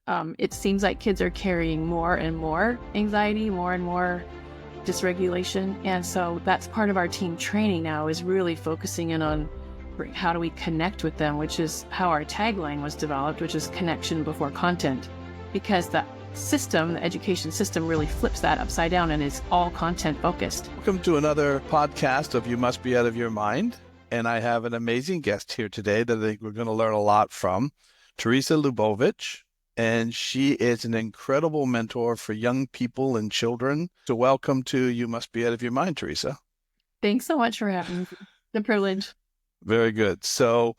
it seems like kids are carrying more and more anxiety, more and more dysregulation. And so that's part of our team training now, is really focusing in on how do we connect with them, which is how our tagline was developed, which is connection before content, because the education system really flips that upside down and is all content focused. Welcome to another podcast of You Must Be Out of Your Mind. And I have an amazing guest here today that I think we're going to learn a lot from, Teresa Lubovich. And she is an incredible mentor for young people and children. So welcome to You Must Be Out of Your Mind, Teresa. Thanks so much for having me. The privilege. Very good. So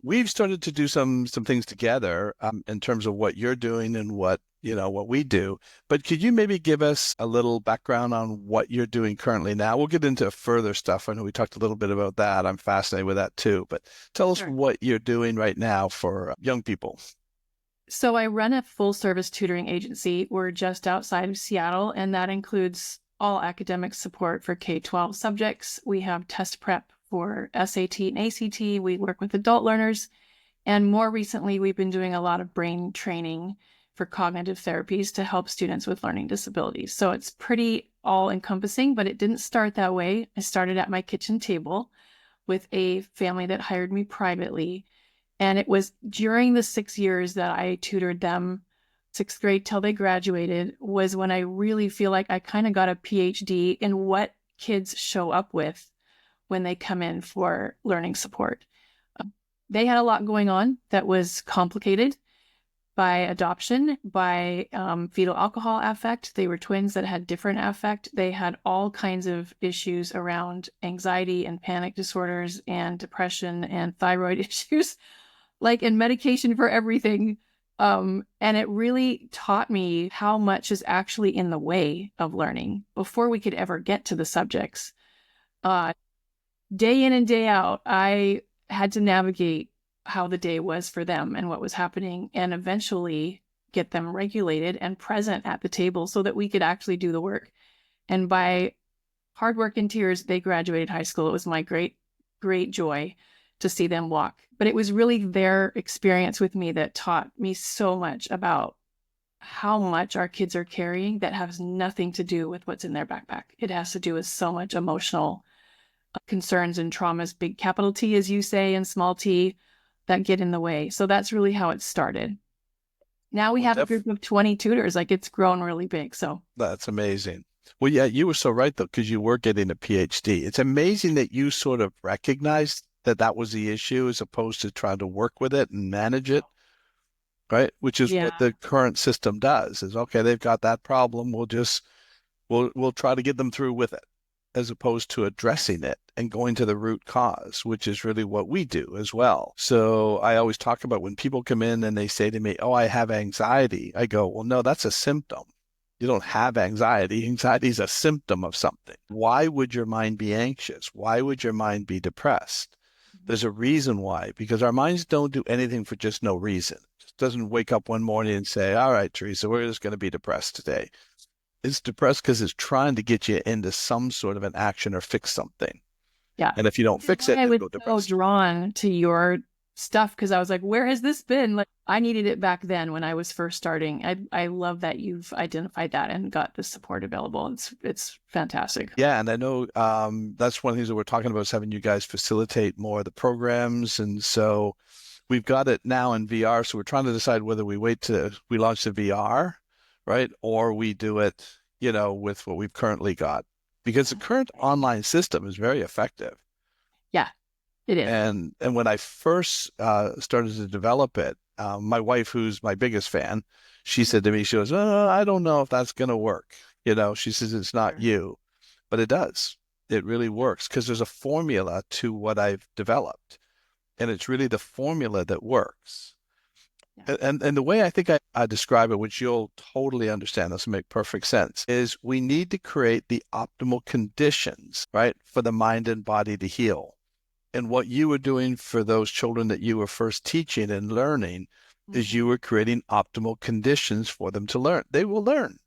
we've started to do some things together in terms of what you're doing and what we do. But could you maybe give us a little background on what you're doing currently now? We'll get into further stuff. I know we talked a little bit about that. I'm fascinated with that too. But tell us what you're doing right now for young people. So I run a full service tutoring agency. We're just outside of Seattle, and that includes all academic support for K-12 subjects. We have test prep for SAT and ACT. We work with adult learners. And more recently, we've been doing a lot of brain training for cognitive therapies to help students with learning disabilities. So it's pretty all-encompassing, but it didn't start that way. I started at my kitchen table with a family that hired me privately. And it was during the 6 years that I tutored them, 6th grade till they graduated, was when I really feel like I kind of got a PhD in what kids show up with when they come in for learning support. They had a lot going on that was complicated by adoption, by fetal alcohol affect. They were twins that had different affect. They had all kinds of issues around anxiety and panic disorders and depression and thyroid issues, and medication for everything. And it really taught me how much is actually in the way of learning before we could ever get to the subjects. Day in and day out, I had to navigate how the day was for them and what was happening, and eventually get them regulated and present at the table so that we could actually do the work. And by hard work and tears, they graduated high school. It was my great, great joy to see them walk. But it was really their experience with me that taught me so much about how much our kids are carrying that has nothing to do with what's in their backpack. It has to do with so much emotional concerns and traumas, big capital T, as you say, and small t, that get in the way. So that's really how it started. Now we have a group of 20 tutors. It's grown really big. So that's amazing. Well, yeah, you were so right, though, because you were getting a PhD. It's amazing that you sort of recognized that was the issue as opposed to trying to work with it and manage it, right? Which is what the current system does, is, okay, they've got that problem. We'll try to get them through with it, as opposed to addressing it and going to the root cause, which is really what we do as well. So I always talk about when people come in and they say to me, oh, I have anxiety. I go, well, no, that's a symptom. You don't have anxiety. Anxiety is a symptom of something. Why would your mind be anxious? Why would your mind be depressed? There's a reason why, because our minds don't do anything for just no reason. It just doesn't wake up one morning and say, all right, Teresa, we're just going to be depressed today. It's depressed because it's trying to get you into some sort of an action or fix something. Yeah. And if you don't fix it, I was go depressed. so drawn to your stuff because I was like, where has this been? I needed it back then when I was first starting. I love that you've identified that and got the support available. It's fantastic. Yeah. And I know that's one of the things that we're talking about, is having you guys facilitate more of the programs. And so we've got it now in VR. So we're trying to decide whether we wait till we launch the VR, right? Or we do it, with what we've currently got, because the current online system is very effective. Yeah, it is. And when I first started to develop it, my wife, who's my biggest fan, she said to me, she goes, I don't know if that's going to work. She says, it's not you, but it does. It really works because there's a formula to what I've developed, and it's really the formula that works. And the way I think I describe it, which you'll totally understand, this will make perfect sense, is we need to create the optimal conditions, right, for the mind and body to heal. And what you were doing for those children that you were first teaching and learning is you were creating optimal conditions for them to learn. They will learn.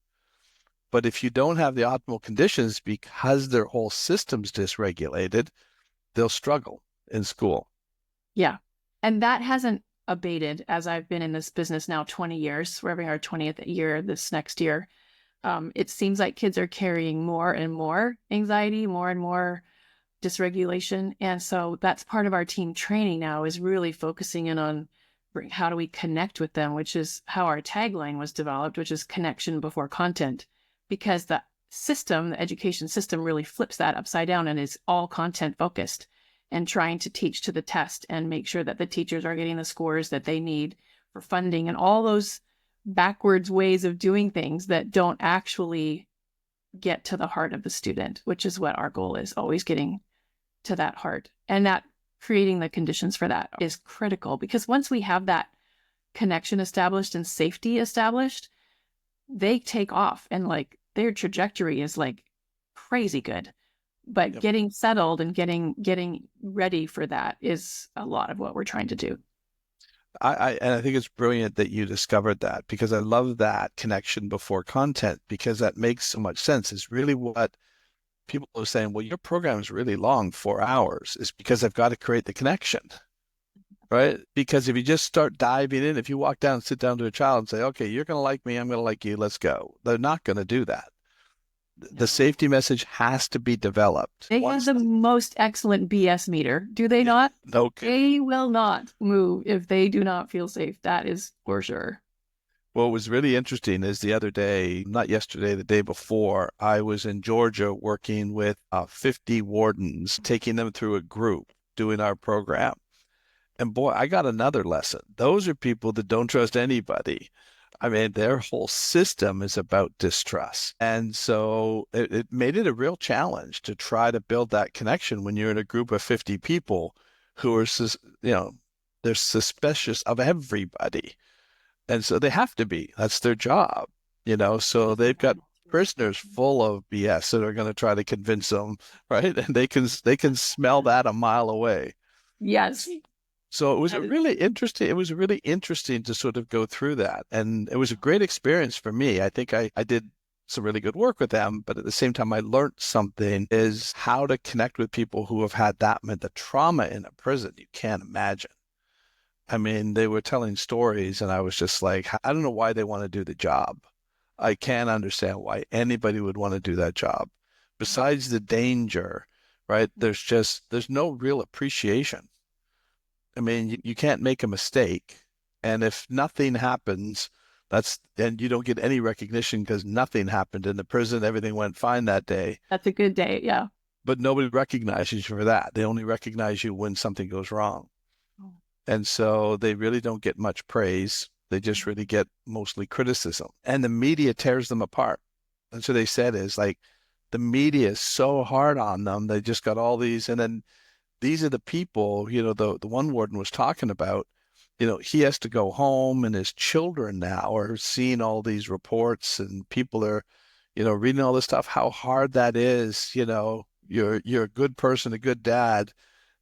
But if you don't have the optimal conditions because their whole system's dysregulated, they'll struggle in school. Yeah. And that hasn't abated as I've been in this business now 20 years. We're having our 20th year this next year. It seems like kids are carrying more and more anxiety, more and more dysregulation. And so that's part of our team training now, is really focusing in on how do we connect with them, which is how our tagline was developed, which is connection before content, because the system, the education system, really flips that upside down and is all content focused and trying to teach to the test and make sure that the teachers are getting the scores that they need for funding and all those backwards ways of doing things that don't actually get to the heart of the student, which is what our goal is, always getting to that heart. And that creating the conditions for that is critical, because once we have that connection established and safety established, they take off and like their trajectory is like crazy good. But getting settled and getting ready for that is a lot of what we're trying to do. And I think it's brilliant that you discovered that, because I love that connection before content, because that makes so much sense. It's really what people are saying, well, your program is really long, 4 hours, is because I've got to create the connection, right? Because if you just start diving in, if you walk down and sit down to a child and say, okay, you're going to like me, I'm going to like you, let's go. They're not going to do that. The safety message has to be developed. They have the most excellent BS meter, do they not? No kidding. They will not move if they do not feel safe. That is for sure. What was really interesting is the other day, not yesterday, the day before, I was in Georgia working with 50 wardens, taking them through a group, doing our program. And boy, I got another lesson. Those are people that don't trust anybody. I mean, their whole system is about distrust. And so it made it a real challenge to try to build that connection when you're in a group of 50 people who are, they're suspicious of everybody. And so they have to be. That's their job, so they've got prisoners full of BS that are going to try to convince them, right? And they can smell that a mile away. Yes. So it was really interesting to sort of go through that. And it was a great experience for me. I think I did some really good work with them, but at the same time, I learned something, is how to connect with people who have had the trauma in a prison. You can't imagine. I mean, they were telling stories and I was just like, I don't know why they want to do the job. I can't understand why anybody would want to do that job. Besides the danger, right? There's no real appreciation. I mean, you can't make a mistake. And if nothing happens, and you don't get any recognition because nothing happened in the prison, everything went fine that day. That's a good day. Yeah. But nobody recognizes you for that. They only recognize you when something goes wrong. And so they really don't get much praise. They just really get mostly criticism. And the media tears them apart. That's what they said, is like the media is so hard on them. They just got all these, and then these are the people, the one warden was talking about, he has to go home and his children now are seeing all these reports and people are, reading all this stuff, how hard that is. You're a good person, a good dad,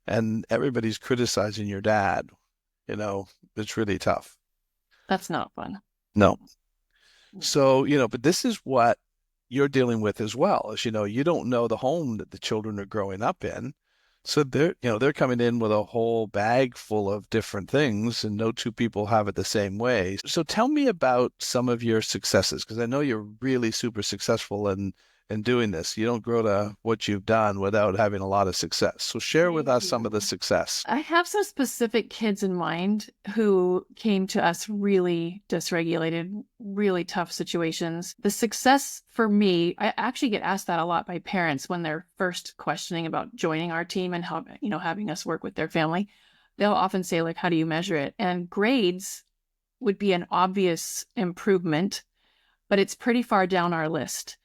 and everybody's criticizing your dad. It's really tough. That's not fun. No. So, but this is what you're dealing with as well, as you don't know the home that the children are growing up in. So they're coming in with a whole bag full of different things, and no two people have it the same way. So tell me about some of your successes, because I know you're really super successful in doing this. You don't grow to what you've done without having a lot of success. So share with us some of the success. I have some specific kids in mind who came to us really dysregulated, really tough situations. The success for me, I actually get asked that a lot by parents when they're first questioning about joining our team and how, having us work with their family. They'll often say, like, how do you measure it? And grades would be an obvious improvement, but it's pretty far down our list.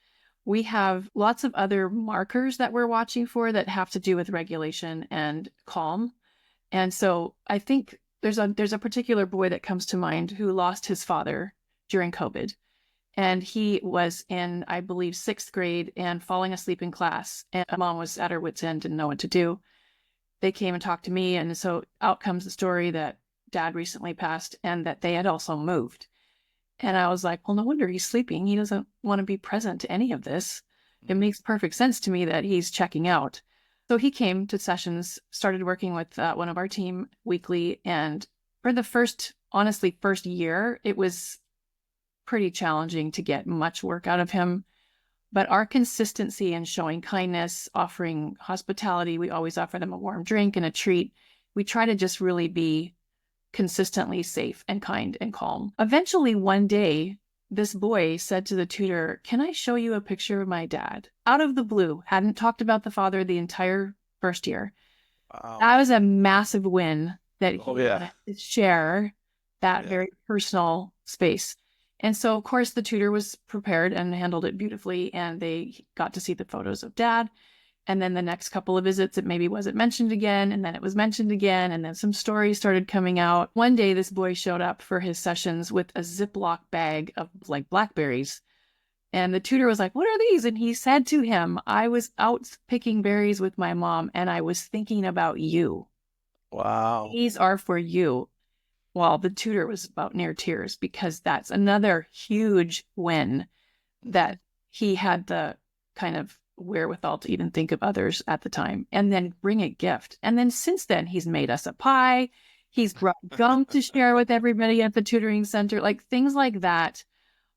We have lots of other markers that we're watching for that have to do with regulation and calm. And so I think there's a particular boy that comes to mind who lost his father during COVID. And he was in, I believe, 6th grade and falling asleep in class. And mom was at her wit's end, didn't know what to do. They came and talked to me. And so out comes the story that dad recently passed and that they had also moved. And I was like, well, no wonder he's sleeping. He doesn't want to be present to any of this. It makes perfect sense to me that he's checking out. So he came to sessions, started working with one of our team weekly, and For the first year, it was pretty challenging to get much work out of him. But our consistency in showing kindness, offering hospitality, we always offer them a warm drink and a treat. We try to just really be consistently safe and kind and calm. Eventually, one day, this boy said to the tutor, "Can I show you a picture of my dad?" Out of the blue, hadn't talked about the father the entire first year. Wow. That was a massive win that he Yeah. wanted to share that very personal space. And so, of course, the tutor was prepared and handled it beautifully, and they got to see the photos of dad. And then the next couple of visits, it maybe wasn't mentioned again, and then it was mentioned again, and then some stories started coming out. One day, this boy showed up for his sessions with a Ziploc bag of like blackberries. And the tutor was like, "What are these?" And he said to him, "I was out picking berries with my mom, and I was thinking about you. Wow. These are for you." Well, the tutor was about near tears because that's another huge win that he had the kind of wherewithal to even think of others at the time and then bring a gift. And then since then, he's made us a pie. He's brought gum to share with everybody at the tutoring center. Like things like that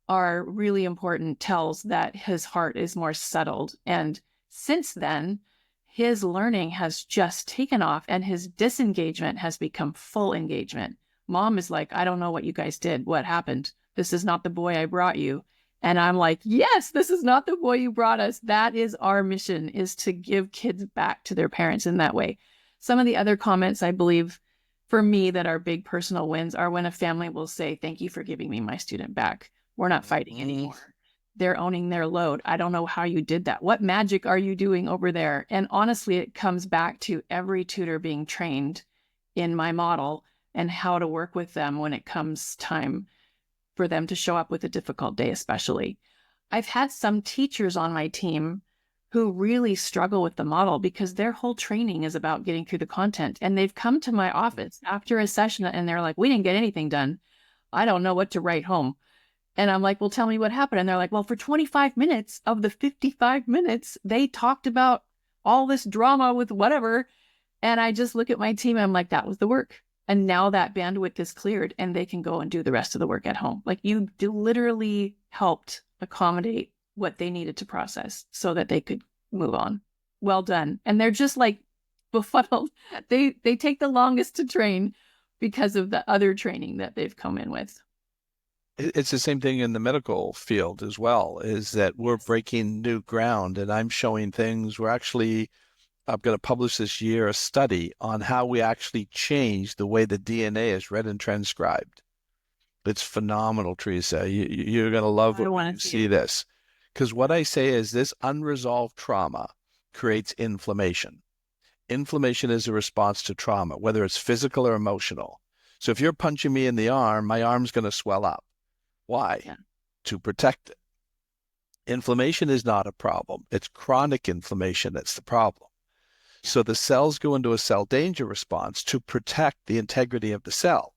are really important tells that his heart is more settled. And since then, his learning has just taken off and his disengagement has become full engagement. Mom is like, "I don't know what you guys did. What happened? This is not the boy I brought you." And I'm like, "Yes, this is not the boy you brought us. That is our mission, is to give kids back to their parents in that way." Some of the other comments, I believe, for me, that are big personal wins are when a family will say, "Thank you for giving me my student back. We're not fighting anymore. They're owning their load. I don't know how you did that. What magic are you doing over there?" And honestly, it comes back to every tutor being trained in my model and how to work with them when it comes time for them to show up with a difficult day, especially. I've had some teachers on my team who really struggle with the model because their whole training is about getting through the content. And they've come to my office after a session and they're like, "We didn't get anything done. I don't know what to write home." And I'm like, "Well, tell me what happened." And they're like, "Well, for 25 minutes of the 55 minutes, they talked about all this drama with whatever." And I just look at my team and I'm like, "That was the work." And now that bandwidth is cleared and they can go and do the rest of the work at home. Like you literally helped accommodate what they needed to process so that they could move on. Well done. And they're just like befuddled. They take the longest to train because of the other training that they've come in with. It's the same thing in the medical field as well, is that we're breaking new ground and I'm showing things. I'm going to publish this year a study on how we actually change the way the DNA is read and transcribed. It's phenomenal, Teresa. You're going to love I when want you to see see it. this. Because what I say is this unresolved trauma creates inflammation. Inflammation is a response to trauma, whether it's physical or emotional. So if you're punching me in the arm, my arm's going to swell up. Why? Yeah. To protect it. Inflammation is not a problem. It's chronic inflammation that's the problem. So the cells go into a cell danger response to protect the integrity of the cell.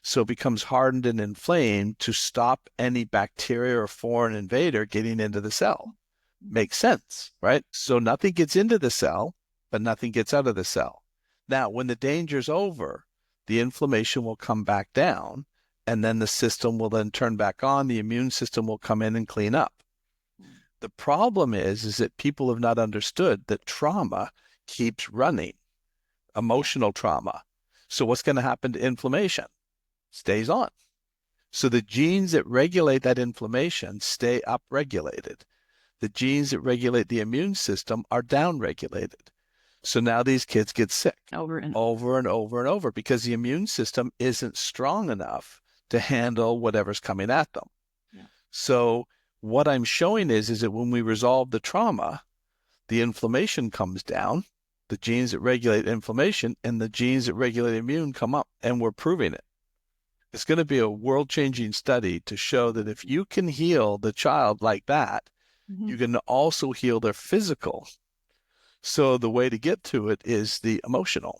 So it becomes hardened and inflamed to stop any bacteria or foreign invader getting into the cell. Makes sense, right? So nothing gets into the cell, but nothing gets out of the cell. Now, when the danger's over, the inflammation will come back down, and then the system will then turn back on. The immune system will come in and clean up. The problem is that people have not understood that trauma keeps running, emotional trauma. So what's going to happen to inflammation? Stays on. So the genes that regulate that inflammation stay upregulated. The genes that regulate the immune system are downregulated. So now these kids get sick Over and over and over and over because the immune system isn't strong enough to handle whatever's coming at them. Yeah. So what I'm showing is that when we resolve the trauma, the inflammation comes down, the genes that regulate inflammation and the genes that regulate immune come up, and we're proving it. It's going to be a world-changing study to show that if you can heal the child like that, you can also heal their physical. So the way to get to it is the emotional.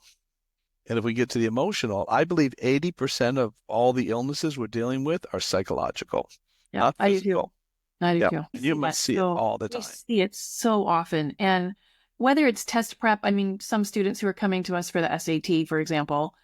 And if we get to the emotional, I believe 80% of all the illnesses we're dealing with are psychological, Yeah, not I do too. physical. I do Yeah, too. and you must see it all the We time. see it so often. And whether it's test prep, I mean, some students who are coming to us for the SAT, for example,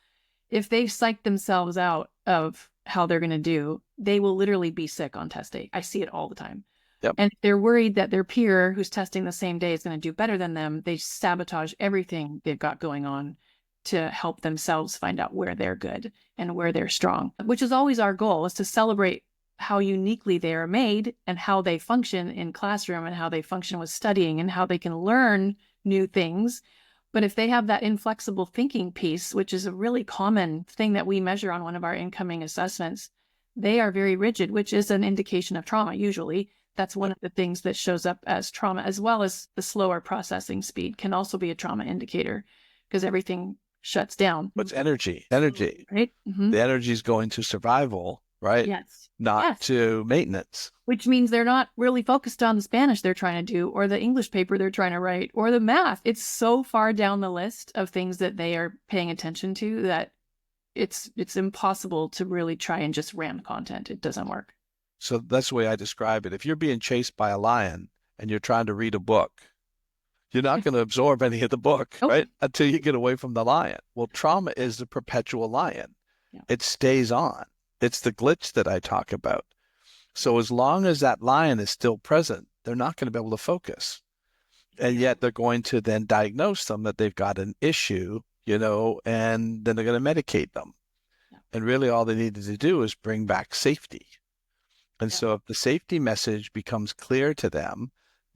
if they psych themselves out of how they're going to do, they will literally be sick on test day. I see it all the time. Yep. And if they're worried that their peer who's testing the same day is going to do better than them, they sabotage everything they've got going on to help themselves find out where they're good and where they're strong, which is always our goal, is to celebrate how uniquely they are made and how they function in classroom and how they function with studying and how they can learn new things. But if they have that inflexible thinking piece, which is a really common thing that we measure on one of our incoming assessments, they are very rigid, which is an indication of trauma. Usually that's one of the things that shows up as trauma, as well as the slower processing speed can also be a trauma indicator because everything shuts down. What's energy? Energy. Right? Mm-hmm. The energy is going to survival, right? Yes. Not yes. to maintenance. Which means they're not really focused on the Spanish they're trying to do or the English paper they're trying to write or the math. It's so far down the list of things that they are paying attention to that it's impossible to really try and just ram content. It doesn't work. So that's the way I describe it. If you're being chased by a lion and you're trying to read a book, you're not going to absorb any of the book, Nope. right? Until you get away from the lion. Well, trauma is the perpetual lion. Yeah. It stays on. It's the glitch that I talk about. So as long as that lion is still present, they're not going to be able to focus. And yet they're going to then diagnose them that they've got an issue, and then they're going to medicate them. Yeah. And really all they needed to do is bring back safety. And so if the safety message becomes clear to them,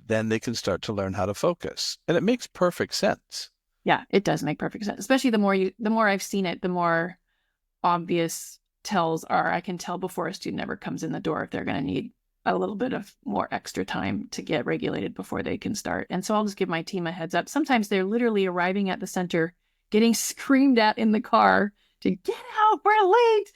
then they can start to learn how to focus. And it makes perfect sense. Yeah, it does make perfect sense. Especially the more I've seen it, the more obvious tells are. I can tell before a student ever comes in the door if they're going to need a little bit of more extra time to get regulated before they can start. And so I'll just give my team a heads up. Sometimes they're literally arriving at the center, getting screamed at in the car to get out, we're late.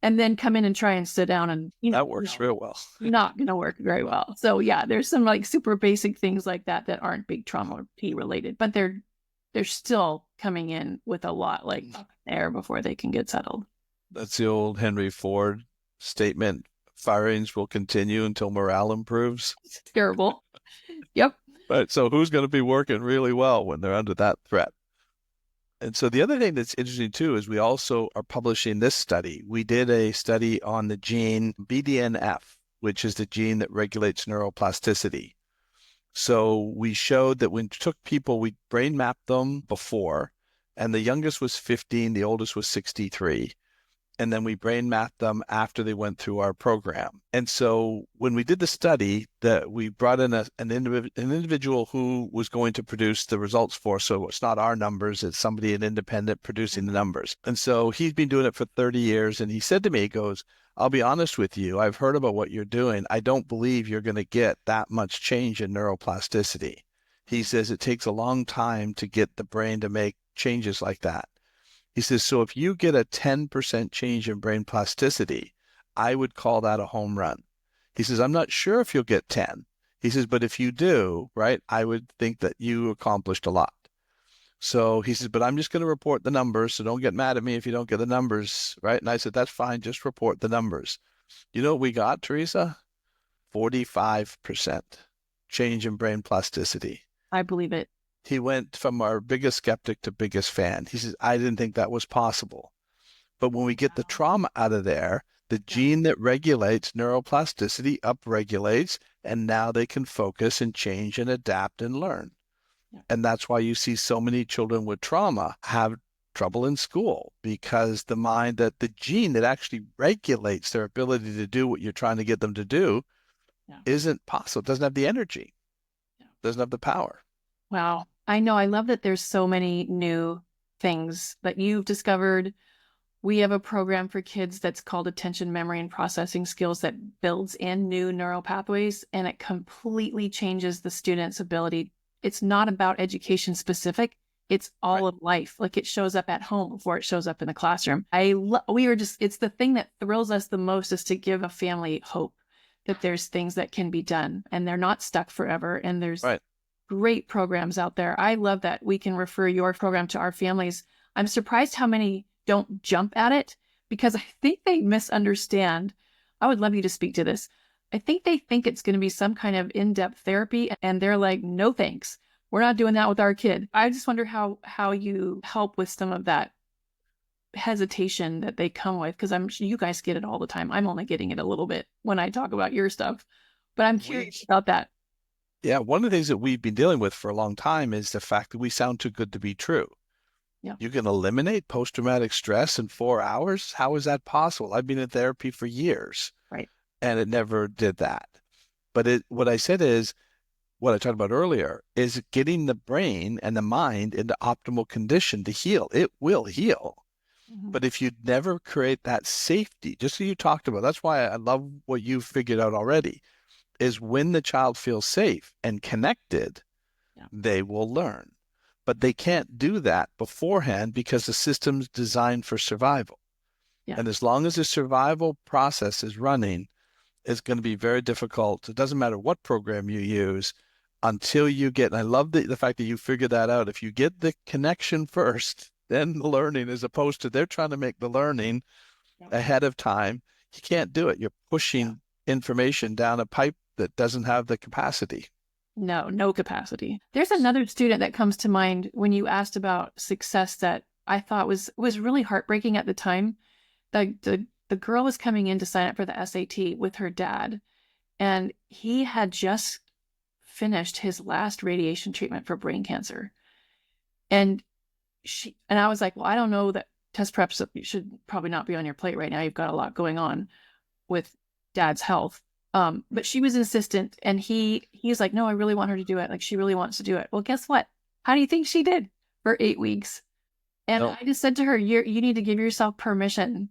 And then come in and try and sit down and, that works real well. Not going to work very well. So yeah, there's some like super basic things like that aren't big trauma P related, but they're still coming in with a lot like there before they can get settled. That's the old Henry Ford statement. Firings will continue until morale improves. It's terrible. Yep. Right. So who's going to be working really well when they're under that threat? And so the other thing that's interesting too is we also are publishing this study. We did a study on the gene BDNF, which is the gene that regulates neuroplasticity. So we showed that when we took people, we brain mapped them before, and the youngest was 15, the oldest was 63. And then we brain mapped them after they went through our program. And so when we did the study, that we brought in an individual who was going to produce the results for. So it's not our numbers, it's somebody, an independent, producing the numbers. And so he's been doing it for 30 years. And he said to me, he goes, I'll be honest with you, I've heard about what you're doing. I don't believe you're going to get that much change in neuroplasticity. He says it takes a long time to get the brain to make changes like that. He says, so if you get a 10% change in brain plasticity, I would call that a home run. He says, I'm not sure if you'll get 10. He says, but if you do, right, I would think that you accomplished a lot. So he says, but I'm just going to report the numbers, so don't get mad at me if you don't get the numbers, right? And I said, that's fine, just report the numbers. You know what we got, Teresa? 45% change in brain plasticity. I believe it. He went from our biggest skeptic to biggest fan. He says, I didn't think that was possible. But when we get the trauma out of there, the gene that regulates neuroplasticity upregulates, and now they can focus and change and adapt and learn. Yeah. And that's why you see so many children with trauma have trouble in school, because the mind, that the gene that actually regulates their ability to do what you're trying to get them to do isn't possible. It doesn't have the energy, doesn't have the power. Wow. I know. I love that there's so many new things that you've discovered. We have a program for kids that's called Attention, Memory, and Processing Skills that builds in new neural pathways, and it completely changes the student's ability. It's not about education specific. It's all of life. Like it shows up at home before it shows up in the classroom. It's the thing that thrills us the most, is to give a family hope that there's things that can be done and they're not stuck forever. And there's great programs out there. I love that we can refer your program to our families. I'm surprised how many don't jump at it, because I think they misunderstand. I would love you to speak to this. I think they think it's going to be some kind of in-depth therapy, and they're like, no thanks. We're not doing that with our kid. I just wonder how you help with some of that. hesitation that they come with, because I'm sure you guys get it all the time. I'm only getting it a little bit when I talk about your stuff, but I'm We, curious about that. yeah, one of the things that we've been dealing with for a long time is the fact that we sound too good to be true. Yeah. You can eliminate post-traumatic stress in 4 hours? How is that possible? I've been in therapy for years Right. and it never did that. But what I said is, what I talked about earlier is getting the brain and the mind into optimal condition to heal. It will heal. Mm-hmm. But if you never create that safety, just so you talked about, that's why I love what you've figured out already, is when the child feels safe and connected, Yeah. they will learn. But they can't do that beforehand because the system's designed for survival. Yeah. And as long as the survival process is running, it's going to be very difficult. It doesn't matter what program you use until you get, and I love the fact that you figured that out. If you get the connection first, then the learning, as opposed to they're trying to make the learning Yeah. ahead of time. You can't do it. You're Yeah. pushing information down a pipe that doesn't have the capacity. No capacity. There's another student that comes to mind when you asked about success that I thought was really heartbreaking at the time. The girl was coming in to sign up for the SAT with her dad, and he had just finished his last radiation treatment for brain cancer. And I was like, well, I don't know, that test prep should probably not be on your plate right now. You've got a lot going on with dad's health. But she was insistent, and he's like, no, I really want her to do it. Like, she really wants to do it. Well, guess what? How do you think she did for 8 weeks? And No, I just said to her, you need to give yourself permission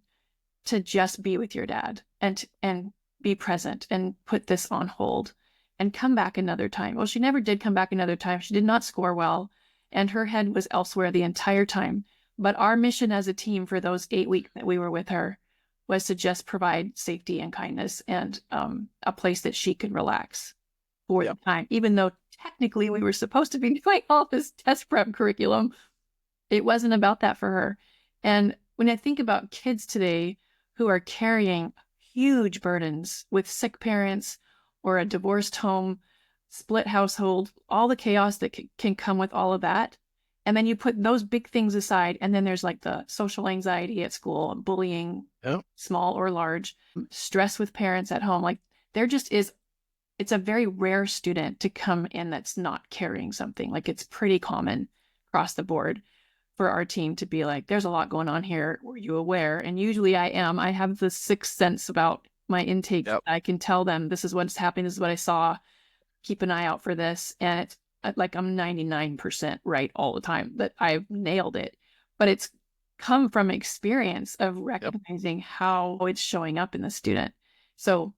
to just be with your dad and be present and put this on hold and come back another time. Well, she never did come back another time. She did not score well, and her head was elsewhere the entire time. But our mission as a team for those 8 weeks that we were with her was to just provide safety and kindness and a place that she could relax for the time, even though technically we were supposed to be doing all this test prep curriculum. It wasn't about that for her. And when I think about kids today who are carrying huge burdens with sick parents or a divorced home, split household, all the chaos that can come with all of that. And then you put those big things aside, and then there's like the social anxiety at school, bullying, no, small or large, stress with parents at home. Like, there just is, it's a very rare student to come in that's not carrying something. Like, it's pretty common across the board for our team to be like, there's a lot going on here. Were you aware? And usually I am. I have the sixth sense about my intake. yep, I can tell them this is what's happening. This is what I saw. Keep an eye out for this. And it's like I'm 99% right all the time that I've nailed it. But it's come from experience of yep. recognizing how it's showing up in the student. So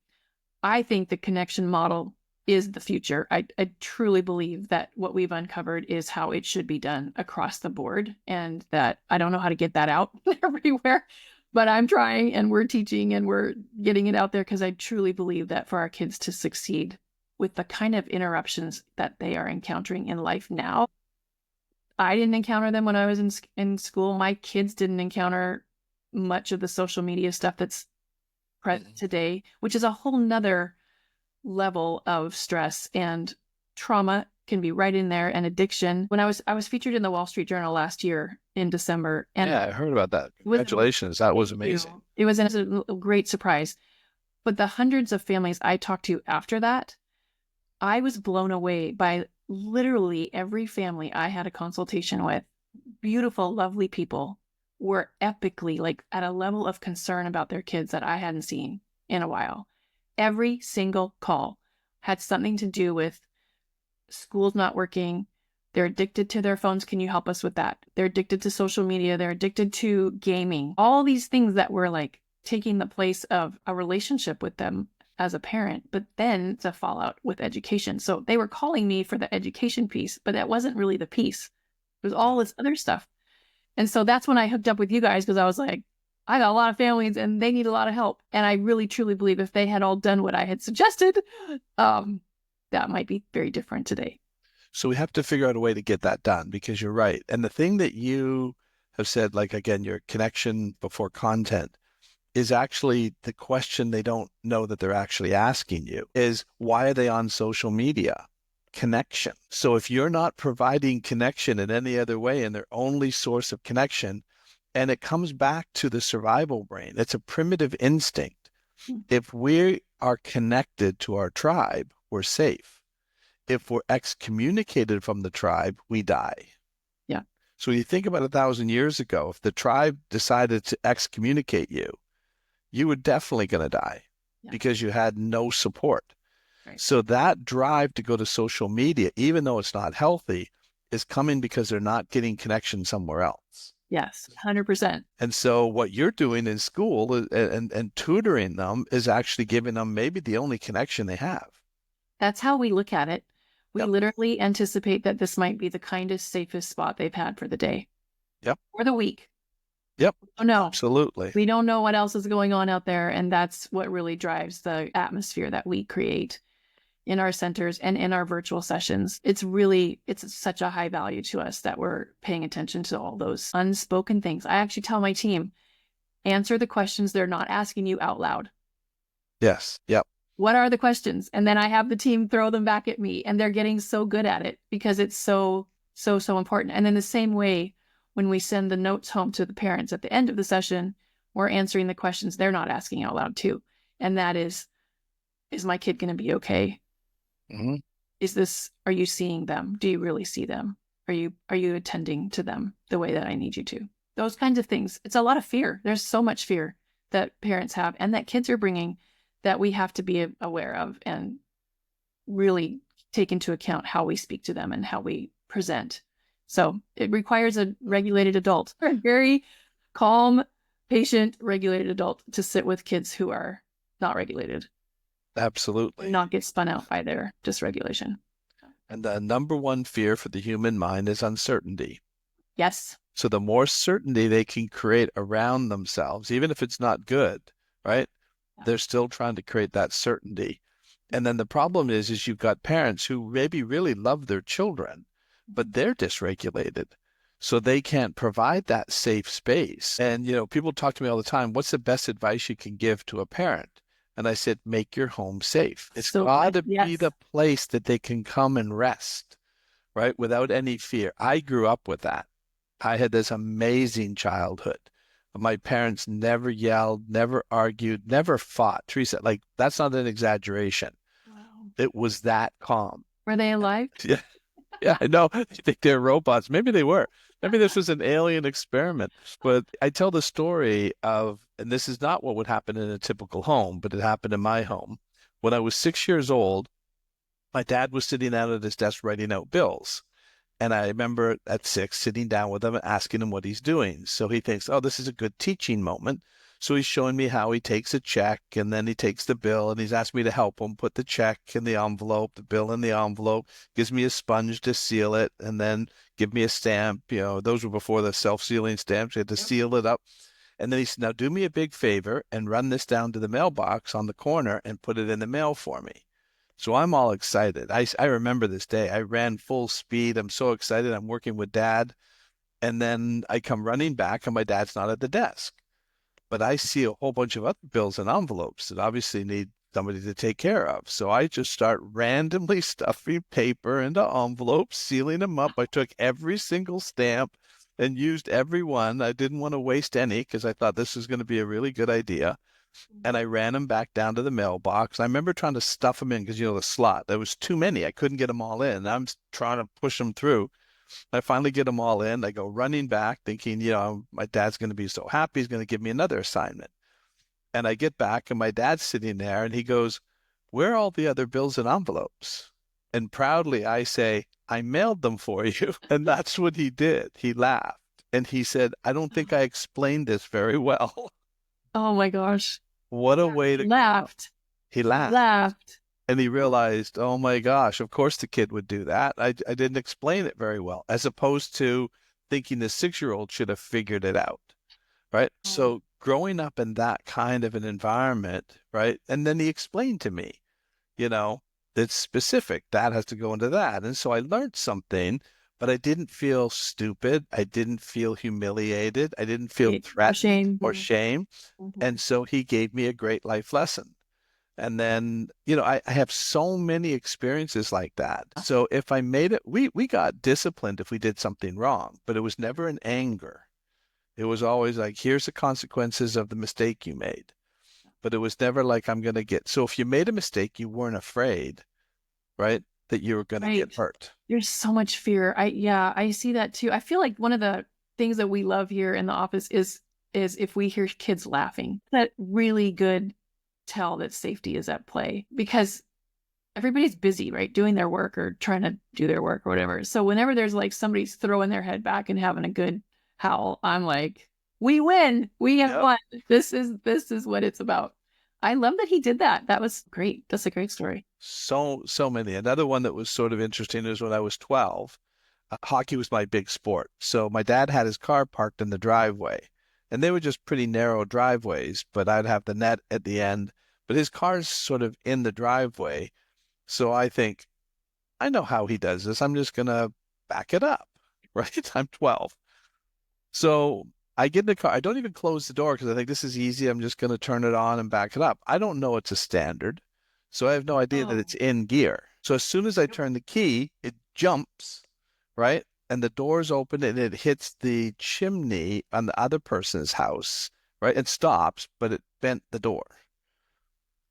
I think the connection model is the future. I truly believe that what we've uncovered is how it should be done across the board, and that I don't know how to get that out everywhere, but I'm trying, and we're teaching, and we're getting it out there, because I truly believe that for our kids to succeed with the kind of interruptions that they are encountering in life now, I didn't encounter them when I was in school. My kids didn't encounter much of the social media stuff that's present today, which is a whole nother level of stress, and trauma can be right in there, and addiction. When I was featured in the Wall Street Journal last year in December, and Yeah, I heard about that. it was, Congratulations. That was thank amazing. you. It was a great surprise. But the hundreds of families I talked to after that, I was blown away by literally every family I had a consultation with. Beautiful, lovely people were epically, like, at a level of concern about their kids that I hadn't seen in a while. Every single call had something to do with school's not working. They're addicted to their phones. Can you help us with that? They're addicted to social media. They're addicted to gaming. All these things that were like taking the place of a relationship with them as a parent, but then it's a fallout with education. So they were calling me for the education piece, but that wasn't really the piece. It was all this other stuff. And so that's when I hooked up with you guys, because I was like, I got a lot of families and they need a lot of help. And I really, truly believe if they had all done what I had suggested, that might be very different today. So we have to figure out a way to get that done because you're right. And the thing that you have said, like again, your connection before content is actually the question they don't know that they're actually asking you is why are they on social media? Connection. So if you're not providing connection in any other way and their only source of connection And it comes back to the survival brain. It's a primitive instinct. Mm. If we are connected to our tribe, we're safe. If we're excommunicated from the tribe, we die. Yeah. So you think about 1,000 years ago, if the tribe decided to excommunicate you, you were definitely going to die Yeah. because you had no support. Right. So that drive to go to social media, even though it's not healthy, is coming because they're not getting connection somewhere else. Yes, 100%. And so what you're doing in school and tutoring them is actually giving them maybe the only connection they have. That's how we look at it. We Yep. literally anticipate that this might be the kindest, safest spot they've had for the day. Yep. Or the week. Yep. Oh no. Absolutely. We don't know what else is going on out there. And that's what really drives the atmosphere that we create in our centers and in our virtual sessions. It's such a high value to us that we're paying attention to all those unspoken things. I actually tell my team, answer the questions they're not asking you out loud. Yes. Yep. What are the questions? And then I have the team throw them back at me, and they're getting so good at it because it's so important. And in the same way, when we send the notes home to the parents at the end of the session, we're answering the questions they're not asking out loud too. And that is my kid going to be okay? Mm-hmm. Are you seeing them? Do you really see them? Are you attending to them the way that I need you to? Those kinds of things. It's a lot of fear. There's so much fear that parents have and that kids are bringing that we have to be aware of and really take into account how we speak to them and how we present. So it requires a regulated adult, a very calm, patient, regulated adult to sit with kids who are not regulated. Absolutely. Not get spun out by their dysregulation. And the number one fear for the human mind is uncertainty. Yes. So the more certainty they can create around themselves, even if it's not good, right? They're still trying to create that certainty. And then the problem is you've got parents who maybe really love their children, but they're dysregulated. So they can't provide that safe space. And, people talk to me all the time, what's the best advice you can give to a parent? And I said, make your home safe. It's got to be the place that they can come and rest, right? Without any fear. I grew up with that. I had this amazing childhood. My parents never yelled, never argued, never fought. Teresa, like, that's not an exaggeration. Wow. It was that calm. Were they alive? Yeah. Yeah, I know. You think they're robots. Maybe they were. Maybe this was an alien experiment. But I tell the story of, and this is not what would happen in a typical home, but it happened in my home. When I was 6 years old, my dad was sitting down at his desk writing out bills. And I remember at 6 sitting down with him and asking him what he's doing. So he thinks, oh, this is a good teaching moment. So he's showing me how he takes a check and then he takes the bill and he's asked me to help him put the check in the envelope, the bill in the envelope, gives me a sponge to seal it and then give me a stamp. Those were before the self-sealing stamps. You had to seal it up. And then he said, now do me a big favor and run this down to the mailbox on the corner and put it in the mail for me. So I'm all excited. I remember this day. I ran full speed. I'm so excited. I'm working with Dad. And then I come running back and my dad's not at the desk. But I see a whole bunch of other bills and envelopes that obviously need somebody to take care of. So I just start randomly stuffing paper into envelopes, sealing them up. I took every single stamp and used every one. I didn't want to waste any because I thought this was going to be a really good idea. And I ran them back down to the mailbox. I remember trying to stuff them in because, the slot, there was too many. I couldn't get them all in. I'm trying to push them through. I finally get them all in. I go running back thinking, my dad's going to be so happy. He's going to give me another assignment. And I get back and my dad's sitting there and he goes, where are all the other bills and envelopes? And proudly I say, I mailed them for you. And that's what he did. He laughed and he said, I don't think I explained this very well. Oh my gosh. What a way to laughed. He laughed. And he realized, oh my gosh, of course the kid would do that. I didn't explain it very well, as opposed to thinking the 6-year-old should have figured it out, right? So growing up in that kind of an environment, right? And then he explained to me, that's specific. That has to go into that. And so I learned something, but I didn't feel stupid. I didn't feel humiliated. I didn't feel threatened or shame. Mm-hmm. And so he gave me a great life lesson. And then, I have so many experiences like that. So if I made it, we got disciplined if we did something wrong, but it was never in anger. It was always like, here's the consequences of the mistake you made. But it was never like, I'm going to get, so if you made a mistake, you weren't afraid, right? That you were going to get Right. hurt. There's so much fear. I see that too. I feel like one of the things that we love here in the office is if we hear kids laughing. That really good tell that safety is at play because everybody's busy, right? Doing their work or trying to do their work or whatever. So whenever there's like somebody's throwing their head back and having a good howl, I'm like, we win. We have Yep. won. This is what it's about. I love that he did that. That was great. That's a great story. So many. Another one that was sort of interesting is when I was 12, hockey was my big sport. So my dad had his car parked in the driveway, and they were just pretty narrow driveways, but I'd have the net at the end. But his car's sort of in the driveway. So I think, I know how he does this. I'm just gonna back it up, right? I'm 12. So I get in the car. I don't even close the door because I think this is easy. I'm just gonna turn it on and back it up. I don't know it's a standard. So I have no idea that Oh, it's in gear. So as soon as I yep. turn the key, it jumps, right? And the door's open and it hits the chimney on the other person's house, right? It stops, but it bent the door.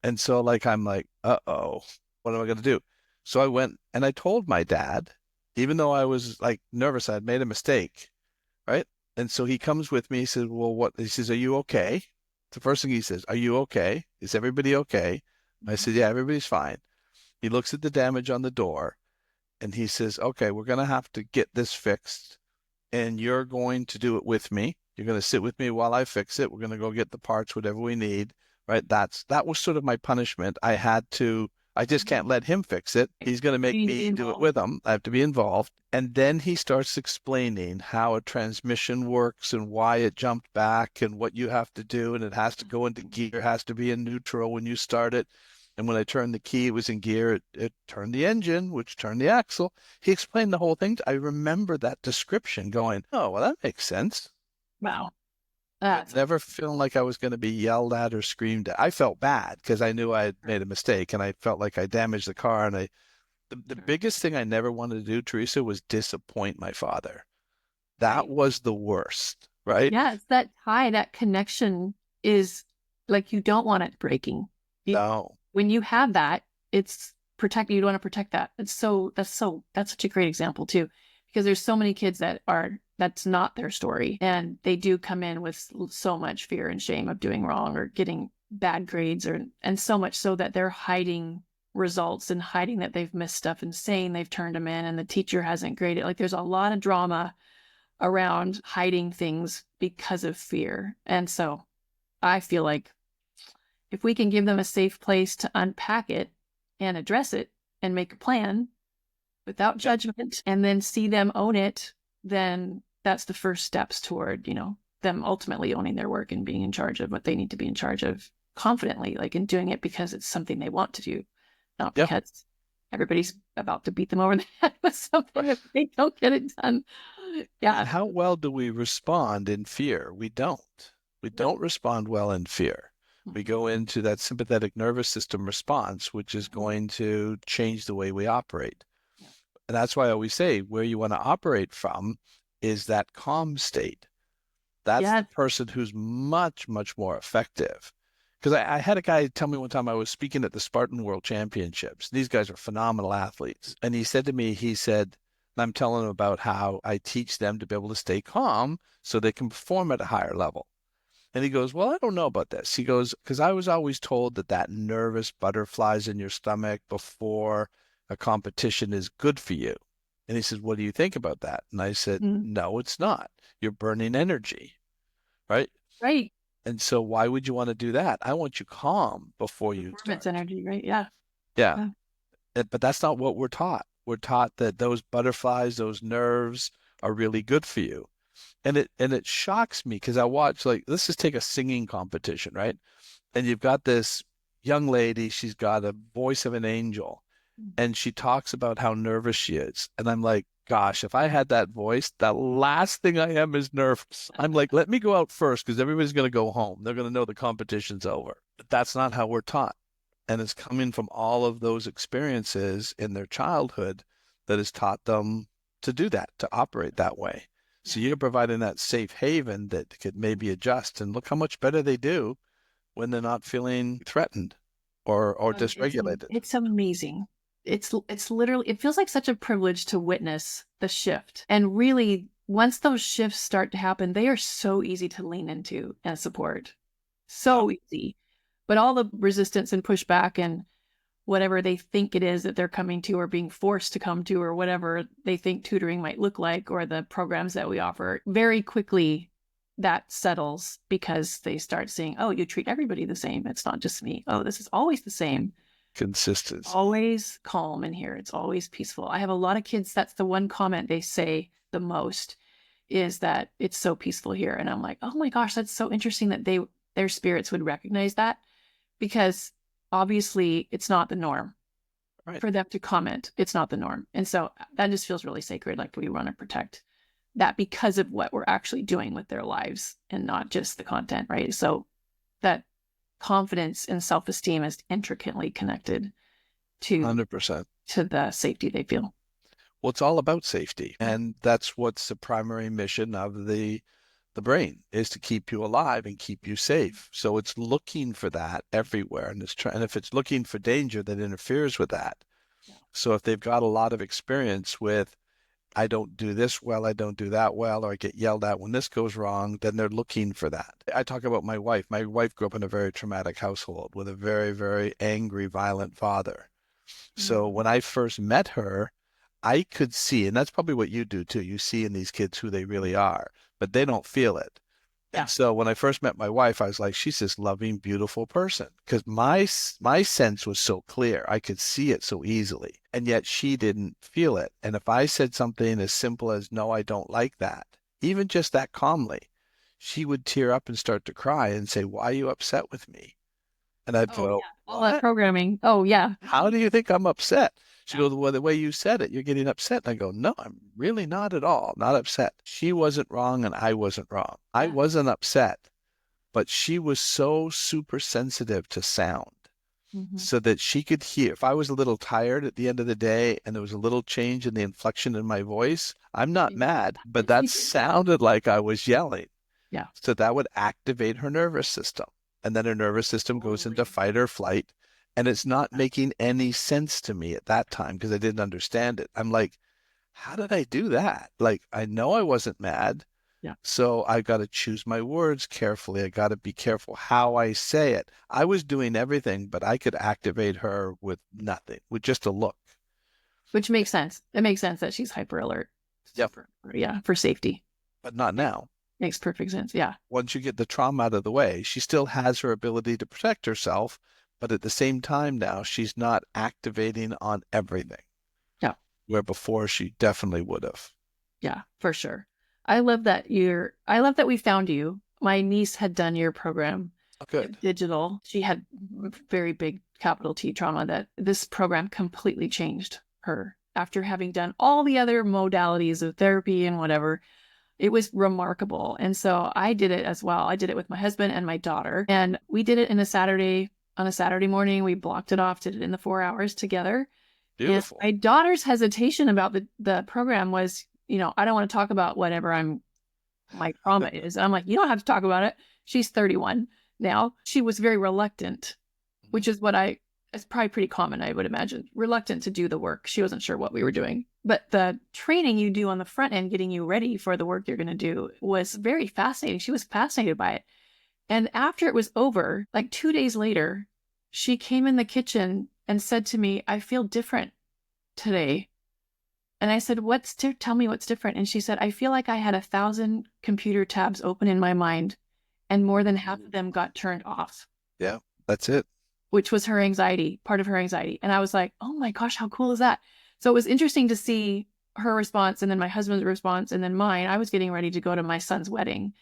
And so like I'm like, uh-oh, what am I gonna do? So I went and I told my dad, even though I was like nervous, I'd made a mistake, right? And so he comes with me. He says, well, what? He says, are you okay? The first thing he says, are you okay? Is everybody okay? I said, yeah, everybody's fine. He looks at the damage on the door and he says, okay, we're going to have to get this fixed and you're going to do it with me. You're going to sit with me while I fix it. We're going to go get the parts, whatever we need, right? That was sort of my punishment. I just can't let him fix it. He's going to You make need to be me do it involved. with him. I have to be involved. And then he starts explaining how a transmission works and why it jumped back and what you have to do. And it has to go into gear, it has to be in neutral when you start it. And when I turned the key, it was in gear. It turned the engine, which turned the axle. He explained the whole thing. I remember that description going, oh, well, that makes sense. Wow. But That's never feeling like I was going to be yelled at or screamed at. I felt bad because I knew I had made a mistake and I felt like I damaged the car. And the biggest thing I never wanted to do, Teresa, was disappoint my father. That right. was the worst, right? Yeah, it's that tie, that connection is like you don't want it breaking. You, No. when you have that, it's protect. You want to protect that. That's such a great example too, because there's so many kids that's not their story, and they do come in with so much fear and shame of doing wrong or getting bad grades, and so much so that they're hiding results and hiding that they've missed stuff and saying they've turned them in and the teacher hasn't graded. Like there's a lot of drama around hiding things because of fear. And so I feel like if we can give them a safe place to unpack it and address it and make a plan without Yep. judgment and then see them own it, then that's the first steps toward, them ultimately owning their work and being in charge of what they need to be in charge of confidently, like in doing it because it's something they want to do, not Yeah. because everybody's about to beat them over the head with something if they don't get it done. And Yeah. how well do we respond in fear? We don't. We No. don't respond well in fear. We go into that sympathetic nervous system response, which is going to change the way we operate. And that's why I always say where you want to operate from is that calm state. That's the Yes. person who's much, much more effective. Because I had a guy tell me one time I was speaking at the Spartan World Championships. These guys are phenomenal athletes. And he said to me, he said, and I'm telling him about how I teach them to be able to stay calm so they can perform at a higher level. And he goes, well, I don't know about this. He goes, because I was always told that nervous butterflies in your stomach before a competition is good for you. And he said, what do you think about that? And I said, Mm, no, it's not. You're burning energy, right? right. And so why would you want to do that? I want you calm before you Performance start. energy, right? Yeah. Yeah. Yeah. But that's not what we're taught. We're taught that those butterflies, those nerves are really good for you. And it shocks me because I watch, like, let's just take a singing competition, right? And you've got this young lady, she's got a voice of an angel, and she talks about how nervous she is. And I'm like, gosh, if I had that voice, the last thing I am is nervous. I'm like, let me go out first because everybody's going to go home. They're going to know the competition's over. But that's not how we're taught. And it's coming from all of those experiences in their childhood that has taught them to do that, to operate that way. So you're providing that safe haven that could maybe adjust, and look how much better they do when they're not feeling threatened or dysregulated. It's amazing. It's literally, it feels like such a privilege to witness the shift. And really, once those shifts start to happen, they are so easy to lean into and support. So easy. But all the resistance and pushback and whatever they think it is that they're coming to or being forced to come to, or whatever they think tutoring might look like, or the programs that we offer, very quickly that settles because they start seeing, oh, you treat everybody the same. It's not just me. Oh, this is always the same. Consistency. Always calm in here. It's always peaceful. I have a lot of kids. That's the one comment they say the most, is that it's so peaceful here. And I'm like, oh my gosh, that's so interesting that their spirits would recognize that, because obviously it's not the norm for them to comment. It's not the norm. And so that just feels really sacred. Like we want to protect that because of what we're actually doing with their lives and not just the content, right? So that confidence and self-esteem is intricately connected to 100%. to the safety they feel. Well, it's all about safety. And that's what's the primary mission of the brain, is to keep you alive and keep you safe. So it's looking for that everywhere. And and if it's looking for danger, that interferes with that. Yeah. So if they've got a lot of experience with, I don't do this well, I don't do that well, or I get yelled at when this goes wrong, then they're looking for that. I talk about my wife. My wife grew up in a very traumatic household with a very, very angry, violent father. So when I first met her, I could see, and that's probably what you do too. You see in these kids who they really are, but they don't feel it. Yeah. And so when I first met my wife, I was like, she's this loving, beautiful person, because my sense was so clear. I could see it so easily, and yet she didn't feel it. And if I said something as simple as, no, I don't like that, even just that calmly, she would tear up and start to cry and say, why are you upset with me? And I'd go, all that what? programming. Oh yeah. How do you think I'm upset? She goes, well, the way you said it, you're getting upset. And I go, no, I'm really not at all, not upset. She wasn't wrong and I wasn't wrong. I wasn't upset, but she was so super sensitive to sound so that she could hear. If I was a little tired at the end of the day and there was a little change in the inflection in my voice, I'm not mad, but that sounded like I was yelling. Yeah. So that would activate her nervous system. And then her nervous system goes into fight or flight. And it's not making any sense to me at that time because I didn't understand it. I'm like, how did I do that? Like, I know I wasn't mad. Yeah. So I got to choose my words carefully. I got to be careful how I say it. I was doing everything, but I could activate her with nothing, with just a look. Which makes sense. It makes sense that she's hyper alert. Yep. Yeah, for safety. But not now. Makes perfect sense. Yeah. Once you get the trauma out of the way, she still has her ability to protect herself, but at the same time now, she's not activating on everything. Yeah. Where before she definitely would have. Yeah, for sure. I love that we found you. My niece had done your program. Oh, good. Digital. She had very big capital T trauma that this program completely changed her after having done all the other modalities of therapy and whatever. It was remarkable. And so I did it as well. I did it with my husband and my daughter, and we did it on a Saturday morning. We blocked it off, did it in the 4 hours together. Beautiful. And my daughter's hesitation about the program was, I don't want to talk about whatever my trauma is. I'm like, you don't have to talk about it. She's 31 now. She was very reluctant, which is it's probably pretty common, I would imagine. Reluctant to do the work. She wasn't sure what we were doing. But the training you do on the front end, getting you ready for the work you're going to do, was very fascinating. She was fascinated by it. And after it was over, like 2 days later, she came in the kitchen and said to me, I feel different today. And I said, tell me what's different. And she said, I feel like I had 1,000 computer tabs open in my mind and more than half of them got turned off. Yeah, that's it. Which was her anxiety, part of her anxiety. And I was like, oh my gosh, how cool is that? So it was interesting to see her response and then my husband's response and then mine. I was getting ready to go to my son's wedding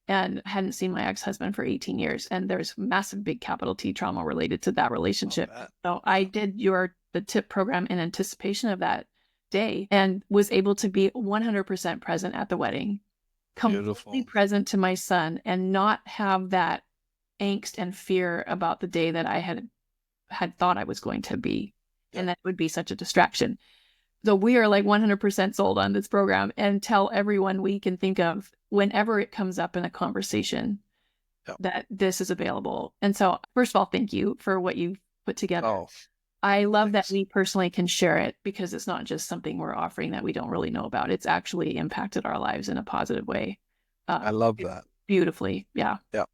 and hadn't seen my ex-husband for 18 years. And there's massive big capital T trauma related to that relationship. So I did the TIPP program in anticipation of that day and was able to be 100% present at the wedding, completely present to my son and not have that angst and fear about the day that I had thought I was going to be. And that would be such a distraction. So we are like 100% sold on this program and tell everyone we can think of whenever it comes up in a conversation Yep. that this is available. And so, first of all, thank you for what you've put together. Oh, I love that thanks. we personally can share it because it's not just something we're offering that we don't really know about. It's actually impacted our lives in a positive way. I love that. Beautifully. Yeah. Yeah.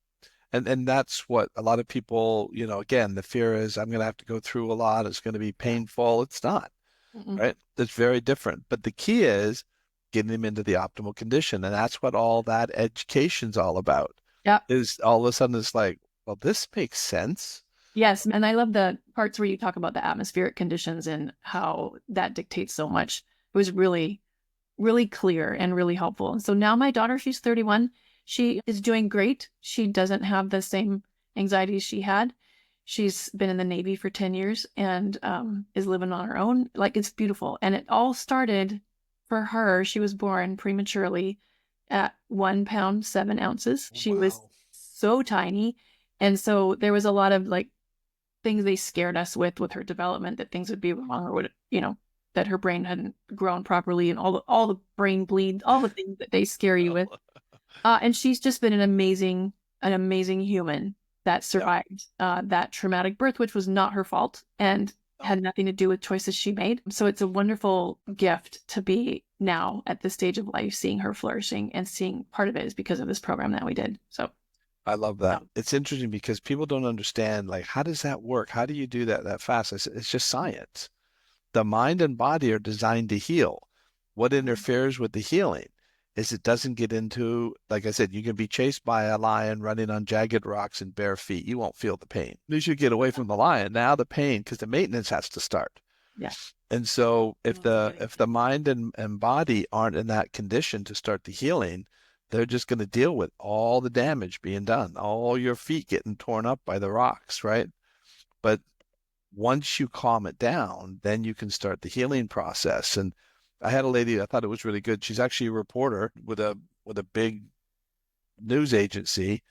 And that's what a lot of people, again, the fear is I'm going to have to go through a lot. It's going to be painful. It's not, Mm-mm. right? It's very different. But the key is getting them into the optimal condition. And that's what all that education's all about. Yeah. Is all of a sudden it's like, well, this makes sense. Yes. And I love the parts where you talk about the atmospheric conditions and how that dictates so much. It was really, really clear and really helpful. And so now my daughter, she's 31. She is doing great. She doesn't have the same anxieties she had. She's been in the Navy for 10 years and is living on her own. Like, it's beautiful. And it all started for her. She was born prematurely at 1 pound, 7 ounces. She was Wow. so tiny. And so there was a lot of like things they scared us with her development, that things would be wrong or would, that her brain hadn't grown properly, and all the brain bleed, all the things that they scare you with. And she's just been an amazing human that Yeah, survived that traumatic birth, which was not her fault and no, had nothing to do with choices she made. So it's a wonderful gift to be now at this stage of life, seeing her flourishing, and seeing part of it is because of this program that we did. So, I love that. It's interesting because people don't understand, like, how does that work? How do you do that fast? It's just science. The mind and body are designed to heal. What interferes with the healing is it doesn't get into, like I said, you can be chased by a lion running on jagged rocks in bare feet. You won't feel the pain. As soon as you get away from the lion, now the pain, because the maintenance has to start. yeah. And so if Once the again, if the mind and body aren't in that condition to start the healing, they're just going to deal with all the damage being done, all your feet getting torn up by the rocks, right? But once you calm it down, then you can start the healing process. And I had a lady, I thought it was really good. She's actually a reporter with a big news agency,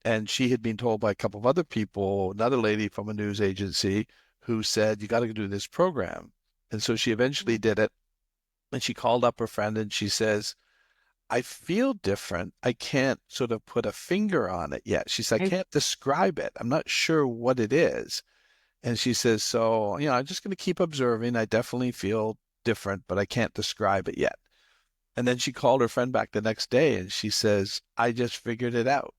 and she had been told by a couple of other people, another lady from a news agency, who said, you got to do this program. And so she eventually did it. And she called up her friend and she says, I feel different. I can't sort of put a finger on it yet. She said, I can't describe it. I'm not sure what it is. And she says, so, I'm just going to keep observing. I definitely feel different, but I can't describe it yet. And then she called her friend back the next day and she says, I just figured it out.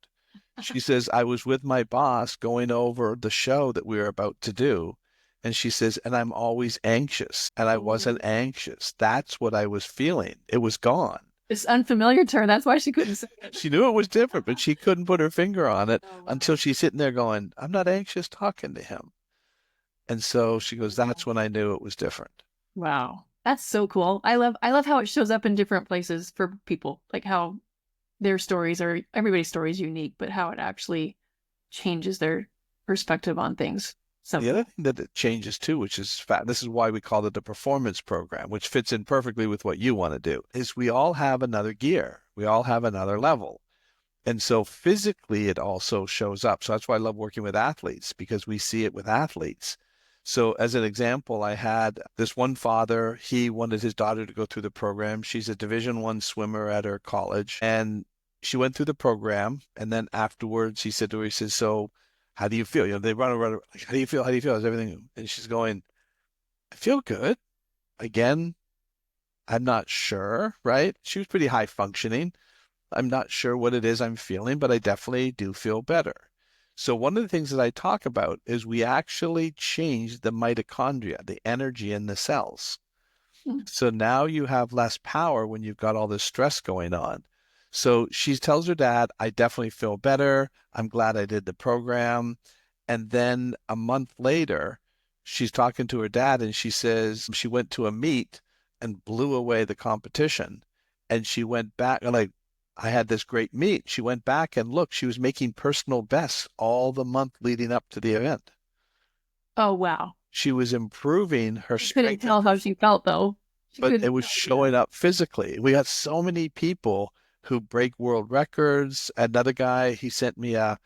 She says, I was with my boss going over the show that we were about to do. And she says, and I'm always anxious. And I wasn't anxious. That's what I was feeling. It was gone. It's unfamiliar to her. That's why she couldn't say it. She knew it was different, but she couldn't put her finger on it Oh, wow. until she's sitting there going, I'm not anxious talking to him. And so she goes, that's when I knew it was different. Wow. That's so cool. I love how it shows up in different places for people. Like how their stories are, everybody's story is unique, but how it actually changes their perspective on things. So The other thing that it changes too, which is this is why we call it the performance program, which fits in perfectly with what you want to do, is we all have another gear. We all have another level. And so physically, it also shows up. So that's why I love working with athletes, because we see it with athletes. So as an example, I had this one father, he wanted his daughter to go through the program. She's a Division I swimmer at her college, and she went through the program. And then afterwards, he said to her, he says, so how do you feel? They run around, like, how do you feel? How do you feel? Is everything? And she's going, I feel good. Again, I'm not sure, right? She was pretty high functioning. I'm not sure what it is I'm feeling, but I definitely do feel better. So one of the things that I talk about is we actually change the mitochondria, the energy in the cells. So now you have less power when you've got all this stress going on. So she tells her dad, I definitely feel better. I'm glad I did the program. And then a month later, she's talking to her dad and she says she went to a meet and blew away the competition. And she went back, like, I had this great meet. She went back and looked, she was making personal bests all the month leading up to the event. oh wow. She was improving her She couldn't strength and tell how she felt though. She but it couldn't was tell. Yeah. showing up physically. We got so many people who break world records. Another guy, he sent me a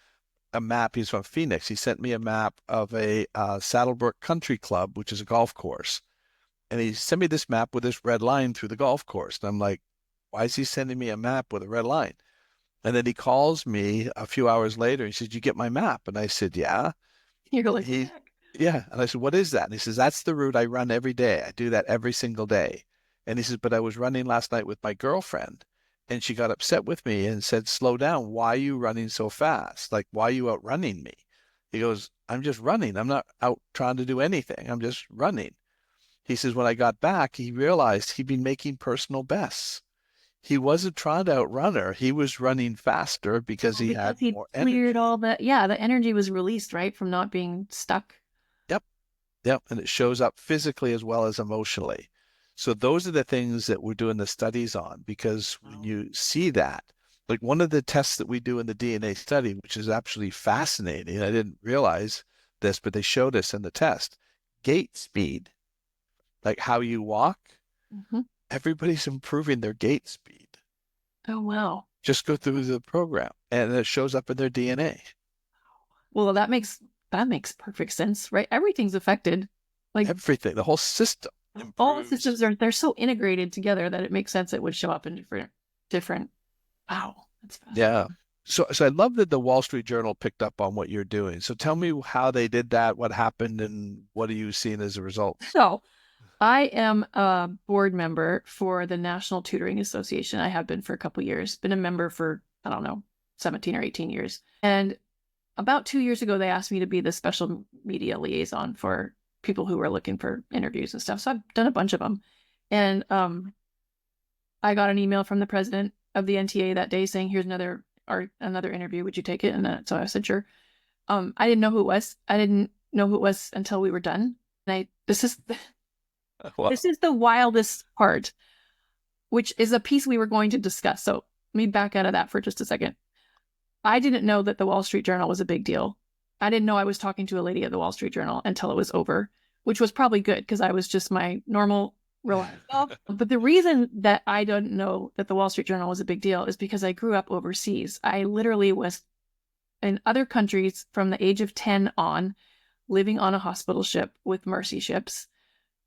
map. He's from Phoenix. He sent me a map of a Saddlebrook Country Club, which is a golf course. And he sent me this map with this red line through the golf course. And I'm like, why is he sending me a map with a red line? And then he calls me a few hours later. He says, "You get my map?" And I said, "Yeah." You're And like, what the heck? yeah. And I said, "What is that?" And he says, "That's the route I run every day. I do that every single day." And he says, "But I was running last night with my girlfriend and she got upset with me and said, 'Slow down. Why are you running so fast? Like, why are you outrunning me?'" He goes, "I'm just running. I'm not out trying to do anything. I'm just running." He says, when I got back, he realized he'd been making personal bests. He wasn't trying to outrun her. He was running faster because Oh, he had because he more cleared energy. all the energy was released, right? From not being stuck. Yep. Yep. And it shows up physically as well as emotionally. So those are the things that we're doing the studies on, because when you see that, like one of the tests that we do in the DNA study, which is absolutely fascinating, I didn't realize this, but they showed us in the test, gait speed, like how you walk, Hmm. everybody's improving their gait speed. Oh, wow. Just go through the program and it shows up in their DNA. Well, that makes perfect sense, right? Everything's affected. Like Everything, the whole system all the improves. systems they're so integrated together that it makes sense it would show up in different. Wow, that's Yeah. fascinating. So I love that the Wall Street Journal picked up on what you're doing. So tell me how they did that, what happened, and what are you seeing as a result? So I am a board member for the National Tutoring Association. I have been for a couple years, been a member for, I don't know, 17 or 18 years. And about 2 years ago, they asked me to be the special media liaison for people who were looking for interviews and stuff. So I've done a bunch of them. And I got an email from the president of the NTA that day saying, "Here's another interview. Would you take it?" And so I said, "Sure." I didn't know who it was. I didn't know who it was until we were done. And Well, this is the wildest part, which is a piece we were going to discuss. So let me back out of that for just a second. I didn't know that the Wall Street Journal was a big deal. I didn't know I was talking to a lady at the Wall Street Journal until it was over, which was probably good because I was just my normal, relaxed self. But the reason that I didn't know that the Wall Street Journal was a big deal is because I grew up overseas. I literally was in other countries from the age of 10 on, living on a hospital ship with mercy ships,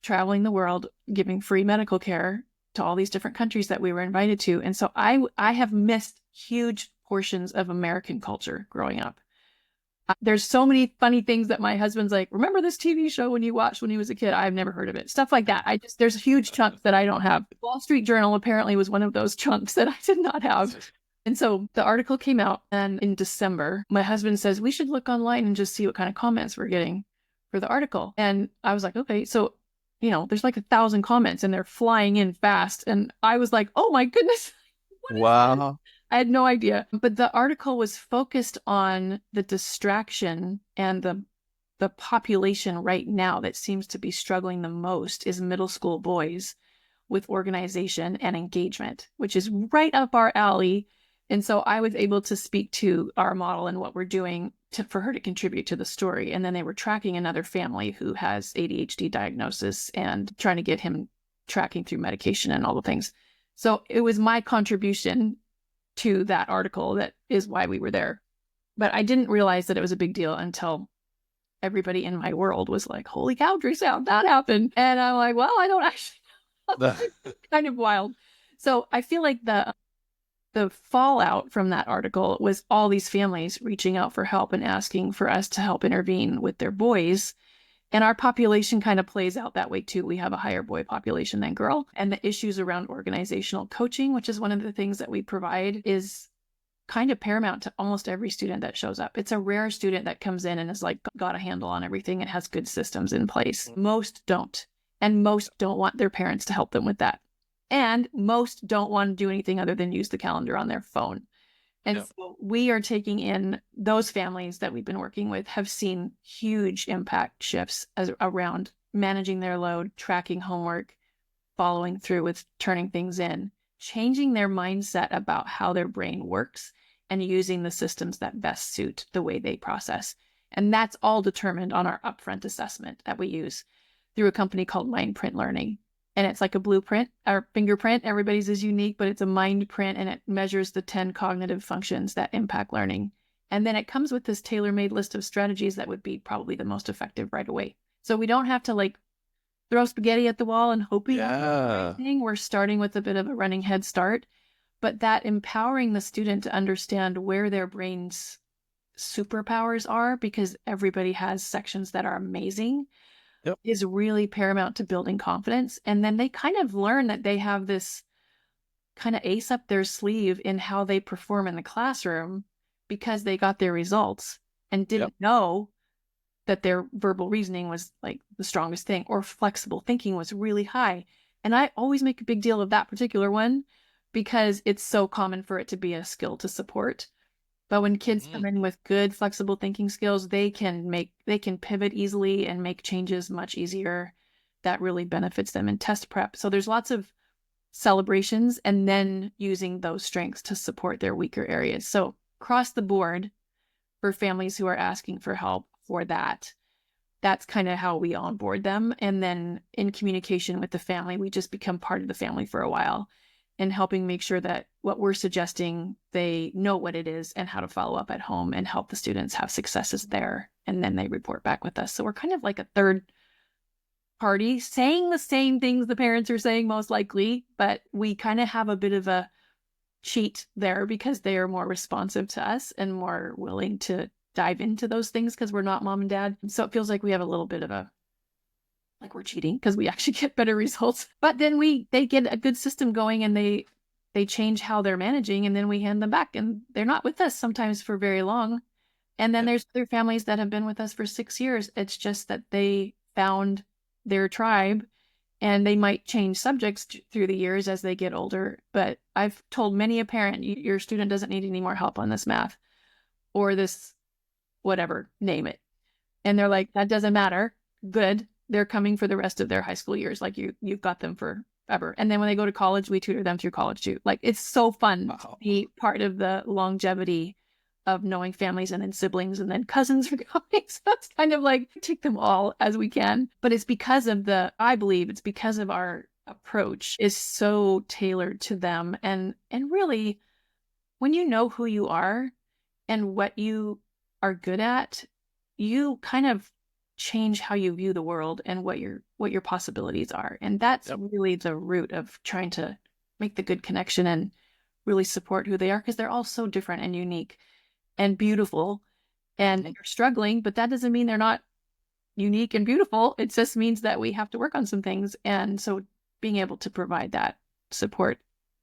traveling the world, giving free medical care to all these different countries that we were invited to. And so I have missed huge portions of American culture growing up. There's so many funny things that my husband's like, "Remember this TV show when you watched when he was a kid?" I've never heard of it. Stuff like that. There's huge chunks that I don't have. Wall Street Journal apparently was one of those chunks that I did not have. And so the article came out, and in December, my husband says, "We should look online and just see what kind of comments we're getting for the article." And I was like, okay. So, there's like 1,000 comments and they're flying in fast. And I was like, oh my goodness, what is this? wow. I had no idea. But the article was focused on the distraction, and the population right now that seems to be struggling the most is middle school boys with organization and engagement, which is right up our alley. And so I was able to speak to our model and what we're doing for her to contribute to the story. And then they were tracking another family who has ADHD diagnosis and trying to get him tracking through medication and all the things. So it was my contribution to that article that is why we were there. But I didn't realize that it was a big deal until everybody in my world was like, "Holy cow, Teresa, that happened." And I'm like, well, I don't actually know. It's kind of wild. So I feel like the fallout from that article was all these families reaching out for help and asking for us to help intervene with their boys. And our population kind of plays out that way too. We have a higher boy population than girl. And the issues around organizational coaching, which is one of the things that we provide, is kind of paramount to almost every student that shows up. It's a rare student that comes in and is like got a handle on everything and has good systems in place. Most don't. And most don't want their parents to help them with that. And most don't want to do anything other than use the calendar on their phone. And Yep. so we are taking in those families that we've been working with have seen huge impact shifts around managing their load, tracking homework, following through with turning things in, changing their mindset about how their brain works, and using the systems that best suit the way they process. And that's all determined on our upfront assessment that we use through a company called Mind Print Learning. And it's like a blueprint or fingerprint. Everybody's is unique, but it's a mind print, and it measures the 10 cognitive functions that impact learning. And then it comes with this tailor-made list of strategies that would be probably the most effective right away. So we don't have to throw spaghetti at the wall and hoping it's the right Yeah. thing. We're starting with a bit of a running head start, but that empowering the student to understand where their brain's superpowers are, because everybody has sections that are amazing, Yep. is really paramount to building confidence. And then they kind of learn that they have this kind of ace up their sleeve in how they perform in the classroom because they got their results and Yep. didn't know that their verbal reasoning was like the strongest thing, or flexible thinking was really high. And I always make a big deal of that particular one because it's so common for it to be a skill to support. But when kids Mhm. come in with good flexible thinking skills, they can pivot easily and make changes much easier. That really benefits them in test prep. So there's lots of celebrations and then using those strengths to support their weaker areas. So across the board for families who are asking for help for that, that's kind of how we onboard them. And then in communication with the family, we just become part of the family for a while and helping make sure that what we're suggesting, they know what it is and how to follow up at home and help the students have successes there. And then they report back with us. So we're kind of like a third party saying the same things the parents are saying, most likely, but we kind of have a bit of a cheat there because they are more responsive to us and more willing to dive into those things because we're not mom and dad. So it feels like we have a little bit of a like we're cheating because we actually get better results. But then they get a good system going and they change how they're managing and then we hand them back and they're not with us sometimes for very long. And then Yep. there's other families that have been with us for 6 years. It's just that they found their tribe and they might change subjects through the years as they get older. But I've told many a parent, your student doesn't need any more help on this math or this, whatever, name it. And they're like, that doesn't matter. Good. They're coming for the rest of their high school years. Like you've got them forever. And then when they go to college, we tutor them through college too. Like it's so fun to Wow. be part of the longevity of knowing families and then siblings and then cousins are coming. So it's kind of like take them all as we can. But it's because of I believe it's because of our approach is so tailored to them. And really, when you know who you are and what you are good at, you kind of change how you view the world and what your possibilities are. And that's Yep. really the root of trying to make the good connection and really support who they are because they're all so different and unique and beautiful and Mhm. they're struggling, but that doesn't mean they're not unique and beautiful. It just means that we have to work on some things. And so being able to provide that support,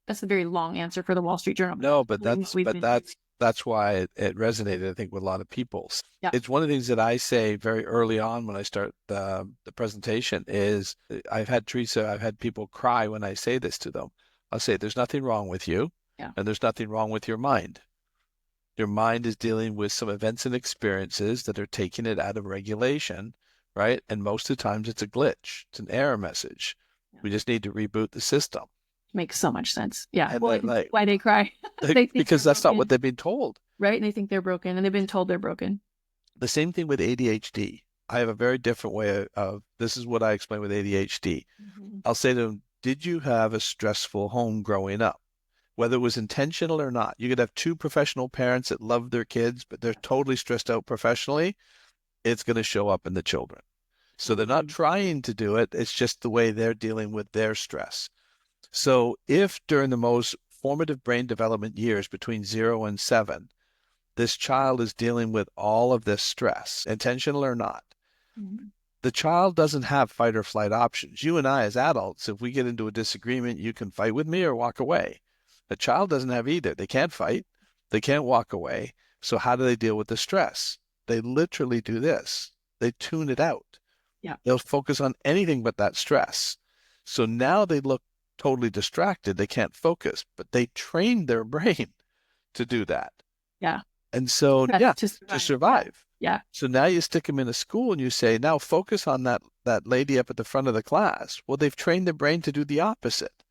that's a very long answer for the Wall Street Journal. No, but Really what we've been doing. that's why it resonated, I think, with a lot of people. Yeah. It's one of the things that I say very early on when I start the presentation is I've had people cry when I say this to them. I'll say, there's nothing wrong with you, Yeah. and there's nothing wrong with your mind. Your mind is dealing with some events and experiences that are taking it out of regulation, right? And most of the times it's a glitch, it's an error message. Yeah. We just need to reboot the system. Makes so much sense. Yeah. And Well, then like, why they cry. They think because they're that's not what broken, they've been told. right? And they think they're broken and they've been told they're broken. The same thing with ADHD. I have a very different way of this is what I explain with ADHD. Mhm. I'll say to them, did you have a stressful home growing up? Whether it was intentional or not. You could have two professional parents that love their kids, but they're totally stressed out professionally. It's going to show up in the children. So they're not Totally. trying to do it. It's just the way they're dealing with their stress. So if during the most formative brain development years between 0 and 7, this child is dealing with all of this stress, intentional or not, Mhm. the child doesn't have fight or flight options. You and I, as adults, if we get into a disagreement, you can fight with me or walk away. A child doesn't have either. They can't fight, they can't walk away. So, how do they deal with the stress? They literally do this, they tune it out. Yeah. They'll focus on anything but that stress. So now they look totally distracted. They can't focus, but they trained their brain to do that. Yeah. And so, That's yeah, to to survive. Yeah. survive. Yeah. So now you stick them in a school and you say, now focus on that lady up at the front of the class. Well, they've trained their brain to do the opposite.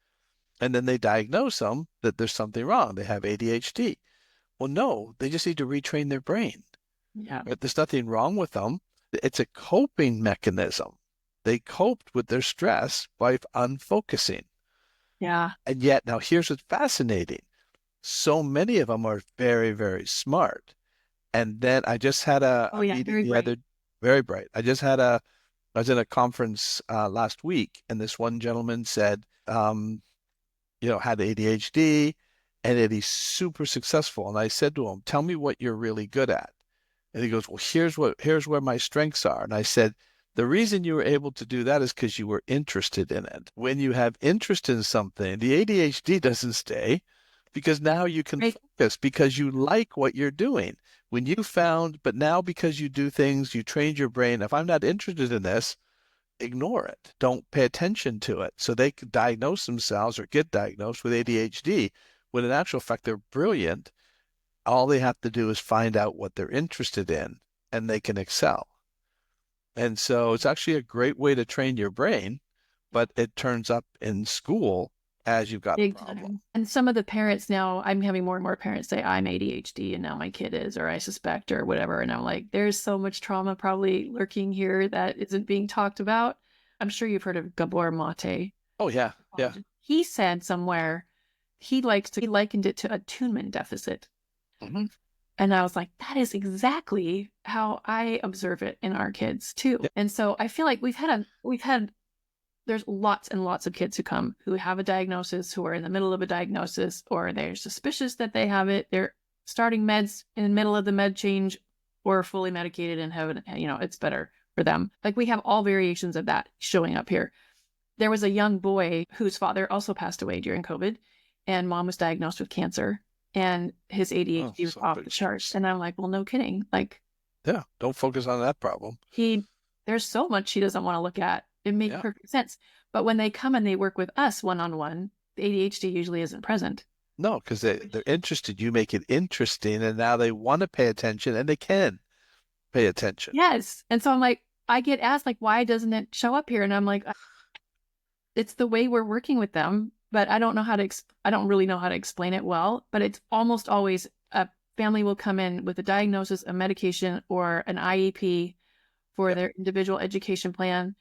And then they diagnose them that there's something wrong. They have ADHD. Well, no, they just need to retrain their brain. Yeah. Right? There's nothing wrong with them. It's a coping mechanism. They coped with their stress by unfocusing. Yeah. And yet, now here's what's fascinating. So many of them are very, very smart. And then I just had a Oh, yeah. meeting Very the bright. other, very bright. I just had I was in a conference last week, and this one gentleman said, had ADHD and that he's super successful. And I said to him, tell me what you're really good at. And he goes, well, here's where my strengths are. And I said, the reason you were able to do that is because you were interested in it. When you have interest in something, the ADHD doesn't stay because now you can Right. focus because you like what you're doing. When you found, but now because you do things, you trained your brain. If I'm not interested in this, ignore it. Don't pay attention to it. So they could diagnose themselves or get diagnosed with ADHD when in actual fact they're brilliant. All they have to do is find out what they're interested in and they can excel. And so it's actually a great way to train your brain, but it turns up in school as you've got a Big problem. time. And some of the parents now, I'm having more and more parents say, I'm ADHD and now my kid is, or I suspect, or whatever. And I'm like, there's so much trauma probably lurking here that isn't being talked about. I'm sure you've heard of Gabor Mate. Oh yeah, yeah. He said somewhere he likened it to attunement deficit. Mm-hmm. And I was like, that is exactly how I observe it in our kids too. Yeah. And so I feel like there's lots and lots of kids who come who have a diagnosis, who are in the middle of a diagnosis, or they're suspicious that they have it. They're starting meds in the middle of the med change, or fully medicated and have, it's better for them. Like we have all variations of that showing up here. There was a young boy whose father also passed away during COVID, and mom was diagnosed with cancer, and his ADHD was off the charts. And I'm like, well, no kidding. Like, yeah, don't focus on that problem. there's so much he doesn't want to look at. It makes perfect sense. But when they come and they work with us one-on-one, the ADHD usually isn't present. No, because they're interested. You make it interesting, and now they want to pay attention, and they can pay attention. Yes. And so I'm like, I get asked, like, why doesn't it show up here? And I'm like, it's the way we're working with them, but I don't know how to, I don't really know how to explain it well, but it's almost always a family will come in with a diagnosis, a medication, or an IEP for their individual education plan,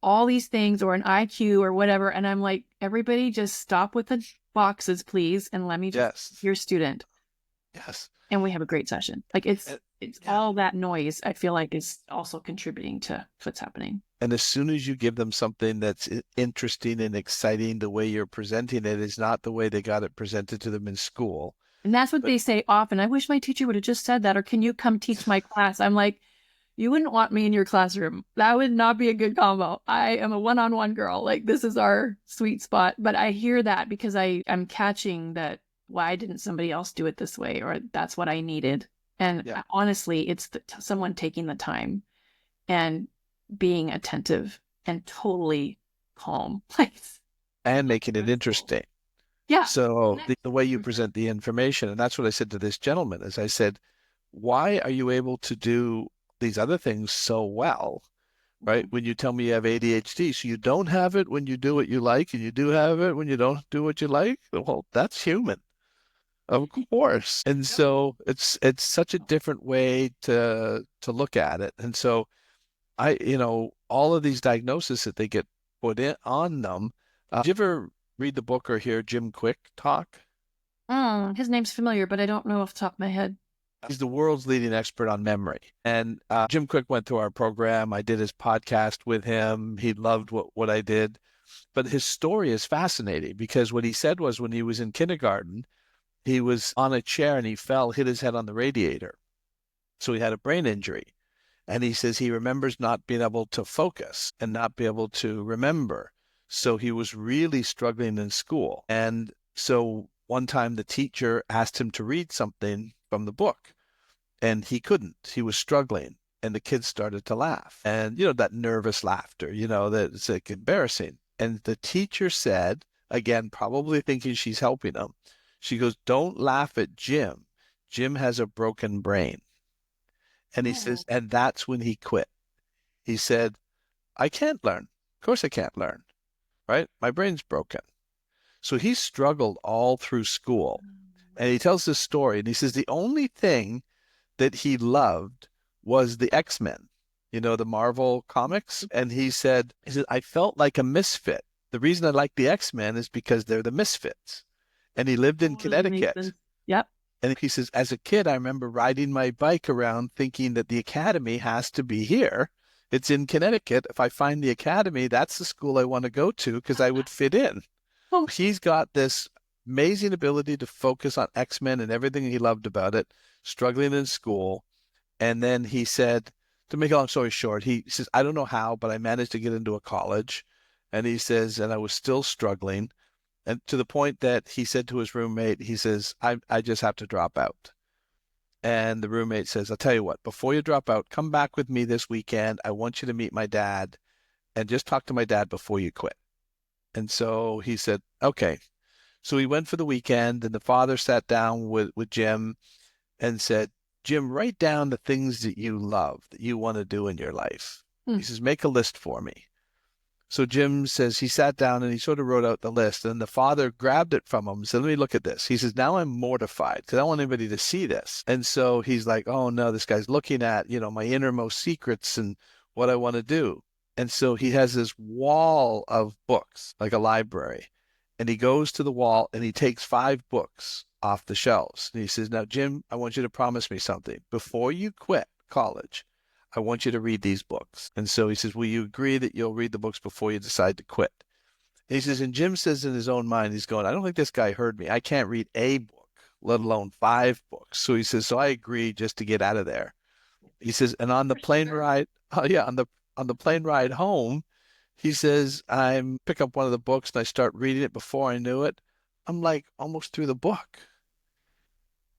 all these things, or an IQ or whatever. And I'm like, everybody just stop with the boxes, please. And let me just your student. Yes. And we have a great session. Like it's all that noise, I feel like, is also contributing to what's happening. And as soon as you give them something that's interesting and exciting, the way you're presenting it is not the way they got it presented to them in school. And that's what they say often. I wish my teacher would have just said that, or can you come teach my class? I'm like, you wouldn't want me in your classroom. That would not be a good combo. I am a one-on-one girl. Like this is our sweet spot. But I hear that because I'm catching that. Why didn't somebody else do it this way? Or that's what I needed. And honestly, it's someone taking the time and being attentive and totally calm. And making it interesting. Yeah. So the way you present the information, and that's what I said to this gentleman, is I said, why are you able to do these other things so well, right? When you tell me you have ADHD, so you don't have it when you do what you like, and you do have it when you don't do what you like. Well, that's human, of course. And so it's such a different way to look at it. And so all of these diagnoses that they get put in on them. Did you ever read the book or hear Jim Quick talk? His name's familiar, but I don't know off the top of my head. He's the world's leading expert on memory. And Jim Quick went through our program. I did his podcast with him. He loved what I did. But his story is fascinating because what he said was when he was in kindergarten, he was on a chair and he fell, hit his head on the radiator. So he had a brain injury. And he says he remembers not being able to focus and not be able to remember. So he was really struggling in school. And so one time the teacher asked him to read something from the book and he couldn't. He was struggling. And the kids started to laugh. And, that nervous laughter, that it's like embarrassing. And the teacher said, again, probably thinking she's helping him, she goes, don't laugh at Jim. Jim has a broken brain. And he says, and that's when he quit. He said, I can't learn. Of course I can't learn, right? My brain's broken. So he struggled all through school. And he tells this story and he says the only thing that he loved was the X-Men, the Marvel comics. And he said, I felt like a misfit. The reason I like the X-Men is because they're the misfits. And he lived in Connecticut. Yep. And he says, as a kid, I remember riding my bike around thinking that the academy has to be here It's in Connecticut. If I find the academy, that's the school I want to go to because I would fit in. Oh, He's got this amazing ability to focus on X-Men and everything he loved about it, struggling in school. And then he said, to make a long story short, he says, I don't know how, but I managed to get into a college. And he says, and I was still struggling. And to the point that he said to his roommate, he says, I just have to drop out. And the roommate says, I'll tell you what, before you drop out, come back with me this weekend. I want you to meet my dad and just talk to my dad before you quit. And so he said, okay. So he went for the weekend, and the father sat down with Jim and said, Jim, write down the things that you love, that you want to do in your life. hmm. He says, make a list for me. So Jim says he sat down and he sort of wrote out the list, and the father grabbed it from him and said, let me look at this. He says, now I'm mortified because I don't want anybody to see this. And so he's like, oh no, this guy's looking at, my innermost secrets and what I want to do. And so he has this wall of books, like a library. And he goes to the wall and he takes 5 books off the shelves. And he says, now, Jim, I want you to promise me something. Before you quit college, I want you to read these books. And so he says, will you agree that you'll read the books before you decide to quit? And he says, and Jim says in his own mind, he's going, I don't think this guy heard me. I can't read a book, let alone 5 books. So he says, so I agree just to get out of there. He says, and on the For plane sure. ride, oh yeah, on the plane ride home, he says, I pick up one of the books and I start reading it before I knew it. I'm like almost through the book.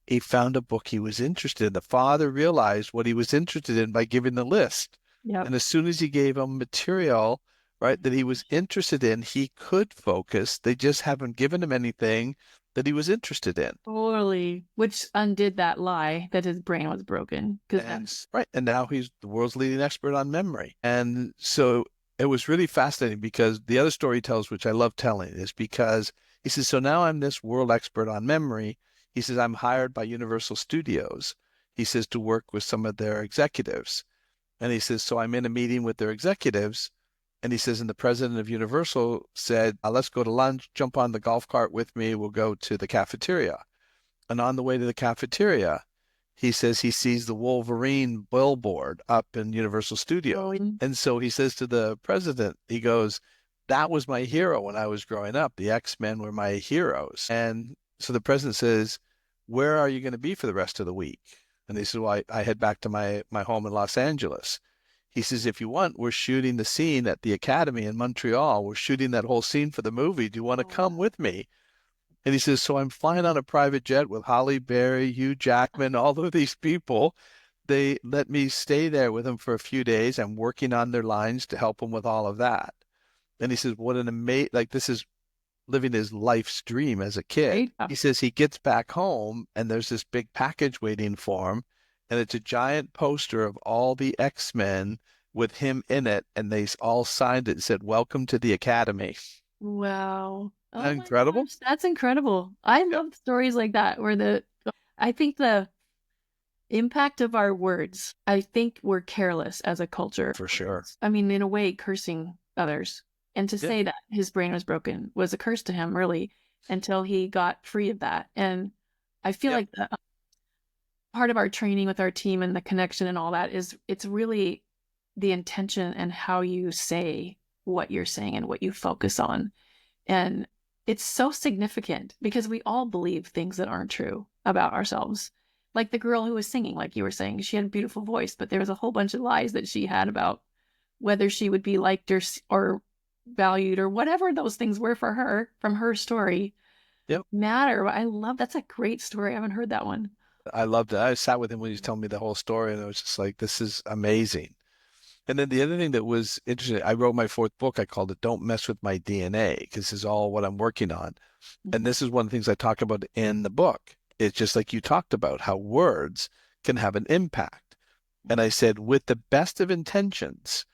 He found a book he was interested in. The father realized what he was interested in by giving the list. Yep. And as soon as he gave him material, right, that he was interested in, he could focus. They just haven't given him anything that he was interested in. Totally. Which undid that lie that his brain was broken. Because that, And now he's the world's leading expert on memory. And so it was really fascinating because the other story he tells, which I love telling, is because he says, so now I'm this world expert on memory. He says, I'm hired by Universal Studios. He says, to work with some of their executives. And he says, so I'm in a meeting with their executives. And he says, and the president of Universal said, let's go to lunch, jump on the golf cart with me. We'll go to the cafeteria. And on the way to the cafeteria, he says he sees the Wolverine billboard up in Universal Studios. oh, And so he says to the president, he goes, that was my hero when I was growing up. The X-Men were my heroes. And so the president says, where are you going to be for the rest of the week? And he says, well, I head back to my home in Los Angeles. He says, if you want, we're shooting the scene at the Academy in Montreal. We're shooting that whole scene for the movie. Do you want to come with me? And he says, so I'm flying on a private jet with Holly Berry, Hugh Jackman, all of these people. They let me stay there with them for a few days. I'm working on their lines to help them with all of that. And he says, what an amazing, like this is living his life's dream as a kid. right? He says he gets back home and there's this big package waiting for him. And it's a giant poster of all the X-Men with him in it. And they all signed it and said, welcome to the Academy. Wow. Isn't Oh that my incredible? gosh, that's incredible. I Yep. love stories like that where I think the impact of our words, I think we're careless as a culture. For sure. I mean, in a way, cursing others. And to Yeah. say that his brain was broken was a curse to him, really, until he got free of that. And I feel Yep. like part of our training with our team and the connection and all that is it's really the intention and how you say what you're saying and what you focus on. And it's so significant because we all believe things that aren't true about ourselves. Like the girl who was singing, like you were saying, she had a beautiful voice, but there was a whole bunch of lies that she had about whether she would be liked or valued or whatever those things were for her from her story Yep. matter. I love that's a great story. I haven't heard that one. I loved it. I sat with him when he was telling me the whole story, and I was just like, this is amazing. And then the other thing that was interesting, I wrote my 4th book. I called it Don't Mess with My DNA, because this is all what I'm working on. And this is one of the things I talk about in the book. It's just like you talked about how words can have an impact. And I said, with the best of intentions,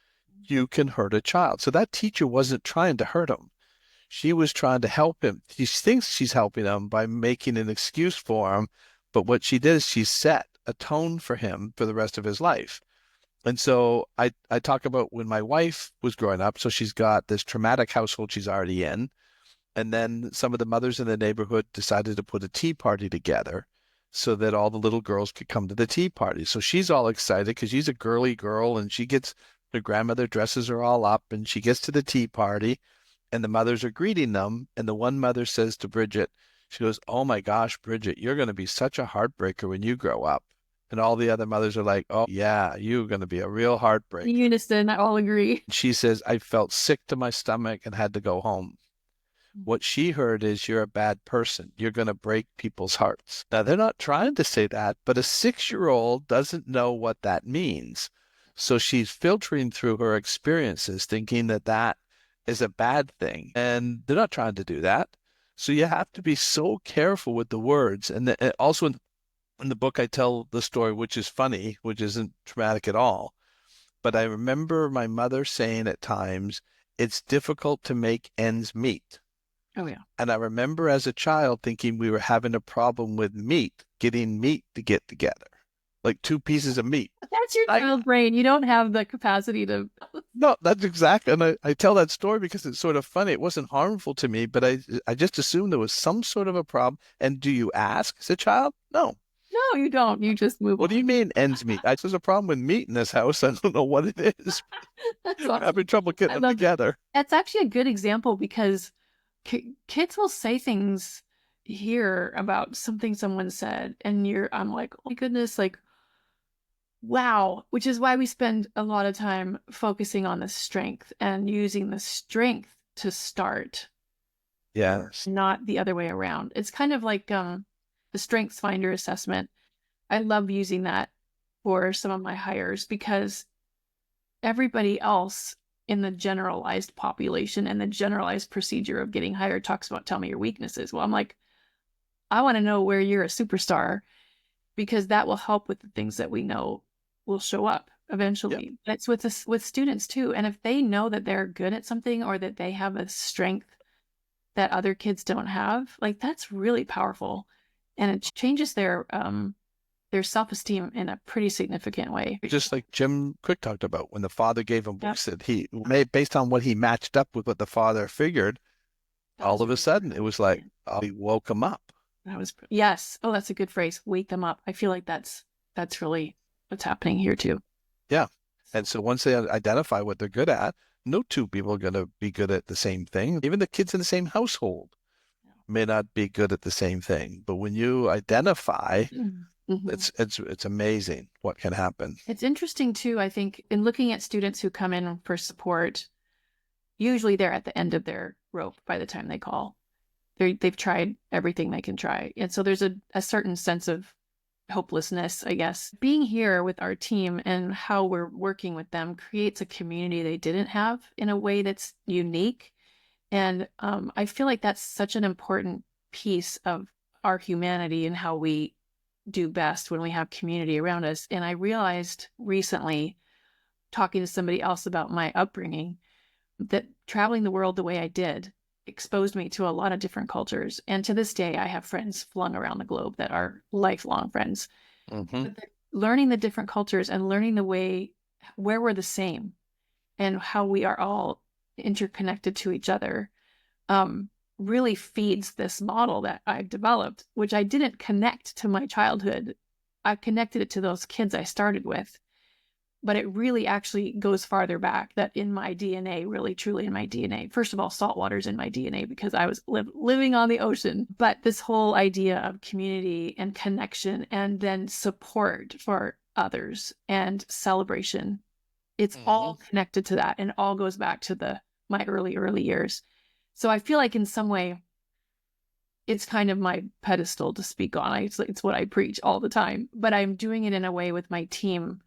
you can hurt a child. So that teacher wasn't trying to hurt him. She was trying to help him. She thinks she's helping him by making an excuse for him. But what she did is she set a tone for him for the rest of his life. And so I talk about when my wife was growing up. So she's got this traumatic household she's already in. And then some of the mothers in the neighborhood decided to put a tea party together so that all the little girls could come to the tea party. So she's all excited because she's a girly girl and she gets Her grandmother dresses her all up, and she gets to the tea party, and the mothers are greeting them. And the one mother says to Bridget, she goes, "Oh my gosh, Bridget, you're going to be such a heartbreaker when you grow up." And all the other mothers are like, "Oh, yeah, you're going to be a real In heartbreaker." unison, I all agree. She says, "I felt sick to my stomach and had to go home." What she heard is, "You're a bad person. You're going to break people's hearts." Now, they're not trying to say that, but a 6-year-old doesn't know what that means. So she's filtering through her experiences, thinking that that is a bad thing. And they're not trying to do that. So you have to be so careful with the words. And also in the book, I tell the story, which is funny, which isn't traumatic at all. But I remember my mother saying at times, "It's difficult to make ends meet." Oh yeah. And I remember as a child thinking we were having a problem with meat, getting meat to get together, like 2 pieces of meat. That's your I child brain. You don't have the capacity to. No, that's exactly, and I tell that story because it's sort of funny. It wasn't harmful to me, but I just assumed there was some sort of a problem. And do you ask as a child? No. No, you don't. You just move What do you on. mean ends meet? There's a problem with meat in this house. I don't know what it is. That's We're awesome. having trouble getting I them love that. together. That's actually a good example because kids will say things here about something someone said, and I'm like, oh my goodness, like, wow. Which is why we spend a lot of time focusing on the strength and using the strength to start, Yes. not the other way around. It's kind of like the Strengths Finder assessment. I love using that for some of my hires because everybody else in the generalized population and the generalized procedure of getting hired talks about tell me your weaknesses. Well, I'm like, I want to know where you're a superstar because that will help with the things that we know will show up Yep. eventually. That's with us with students too. And if they know that they're good at something or that they have a strength that other kids don't have, like that's really powerful. And it changes their self-esteem in a pretty significant way. Just like Jim Quick talked about when the father gave him Yep. books that he made based on what he matched up with what the father figured, That all was of a really sudden it powerful. was like, oh, he woke him up. That was yes. Oh, that's a good phrase. Wake them up. I feel like that's really what's happening here too. Yeah. And so once they identify what they're good at, no two people are going to be good at the same thing. Even the kids in the same household may not be good at the same thing. But when you identify, Mm-hmm. it's amazing what can happen. It's interesting too, I think, in looking at students who come in for support, usually they're at the end of their rope by the time they call. They've tried everything they can try. And so there's a certain sense of hopelessness, I guess. Being here with our team and how we're working with them creates a community they didn't have in a way that's unique. And I feel like that's such an important piece of our humanity and how we do best when we have community around us. And I realized recently, talking to somebody else about my upbringing, that traveling the world the way I did exposed me to a lot of different cultures. And to this day, I have friends flung around the globe that are lifelong friends. Hmm. But learning the different cultures and learning the way where we're the same and how we are all interconnected to each other um, really feeds this model that I've developed, which I didn't connect to my childhood. I connected it to those kids I started with, but it really actually goes farther back that in my DNA, really truly in my DNA. First of all, saltwater's in my DNA because I was living on the ocean. But this whole idea of community and connection and then support for others and celebration, it's Hmm. all connected to that and all goes back to my early years. So I feel like in some way, it's kind of my pedestal to speak on. It's what I preach all the time, but I'm doing it in a way with my team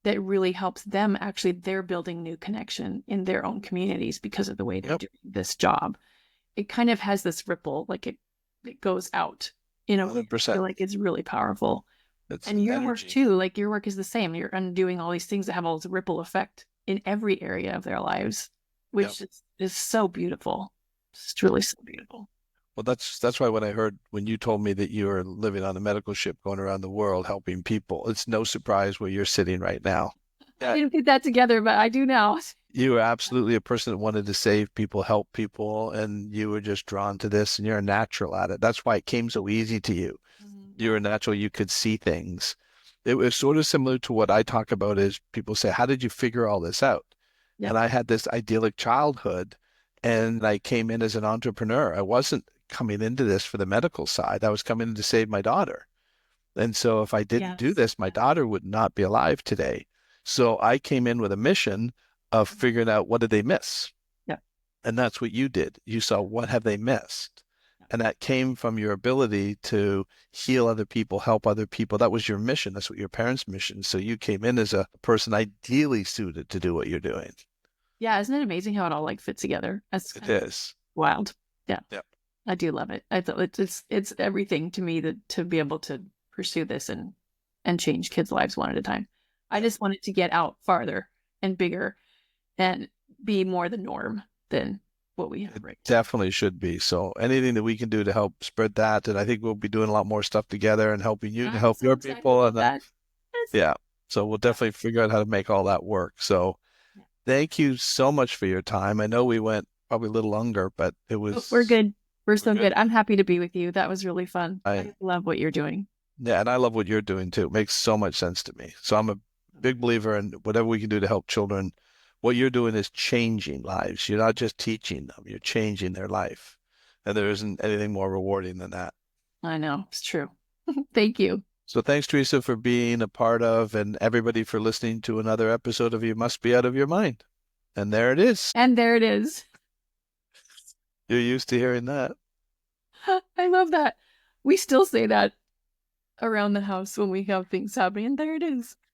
that really helps them. Actually, they're building new connection in their own communities because of the way they're Yep. doing this job. It kind of has this ripple, like it goes out in a way. I 100%. feel like it's really powerful. It's And your work energy. too, like your work is the same. You're undoing all these things that have all this ripple effect in every area of their lives, Yep. which is so beautiful. It's truly so beautiful. Well, that's why when I heard when you told me that you were living on a medical ship going around the world helping people, it's no surprise where you're sitting right now. I Yeah, didn't put that together, but I do now. you were absolutely a person that wanted to save people, help people, and you were just drawn to this, and you're a natural at it. That's why it came so easy to you. Mhm. You're a natural, you could see things. it was sort of similar to what I talk about is people say, how did you figure all this out? Yep. And I had this idyllic childhood and I came in as an entrepreneur. I wasn't coming into this for the medical side. I was coming in to save my daughter. And so if I didn't do Yes. this, my daughter would not be alive today. So I came in with a mission of figuring out what did they miss? Yep. And that's what you did. You saw what have they missed? Yep. And that came from your ability to heal other people, help other people. That was your mission. That's what your parents' mission. So you came in as a person ideally suited to do what you're doing. Yeah, isn't it amazing how it all like fits together? That's It kind of is. wild. Yeah. Yeah. I do love it. I thought it's everything to me that to be able to pursue this and change kids' lives one at a time. I Yeah. just wanted to get out farther and bigger and be more the norm than what we have It right now. definitely should be. So anything that we can do to help spread that, and I think we'll be doing a lot more stuff together and helping you to I'm help so your excited people. about And that. Yes. yeah, so we'll Yeah. definitely figure out how to make all that work. So Yeah. thank you so much for your time. I know we went probably a little longer, but it Oh, we're was, good. We're we're so good. good. I'm happy to be with you. That was really fun. I, I love what you're doing. yeah, and I love what you're doing too. It makes so much sense to me. So I'm a big believer in whatever we can do to help children. What you're doing is changing lives. You're not just teaching them, you're changing their life. And there isn't anything more rewarding than that. I know. It's true. Thank you. So thanks, Teresa, for being a part of and everybody for listening to another episode of You Must Be Out of Your Mind. And there it is. And there it is. You're used to hearing that. I love that. We still say that around the house when we have things happening. And there it is.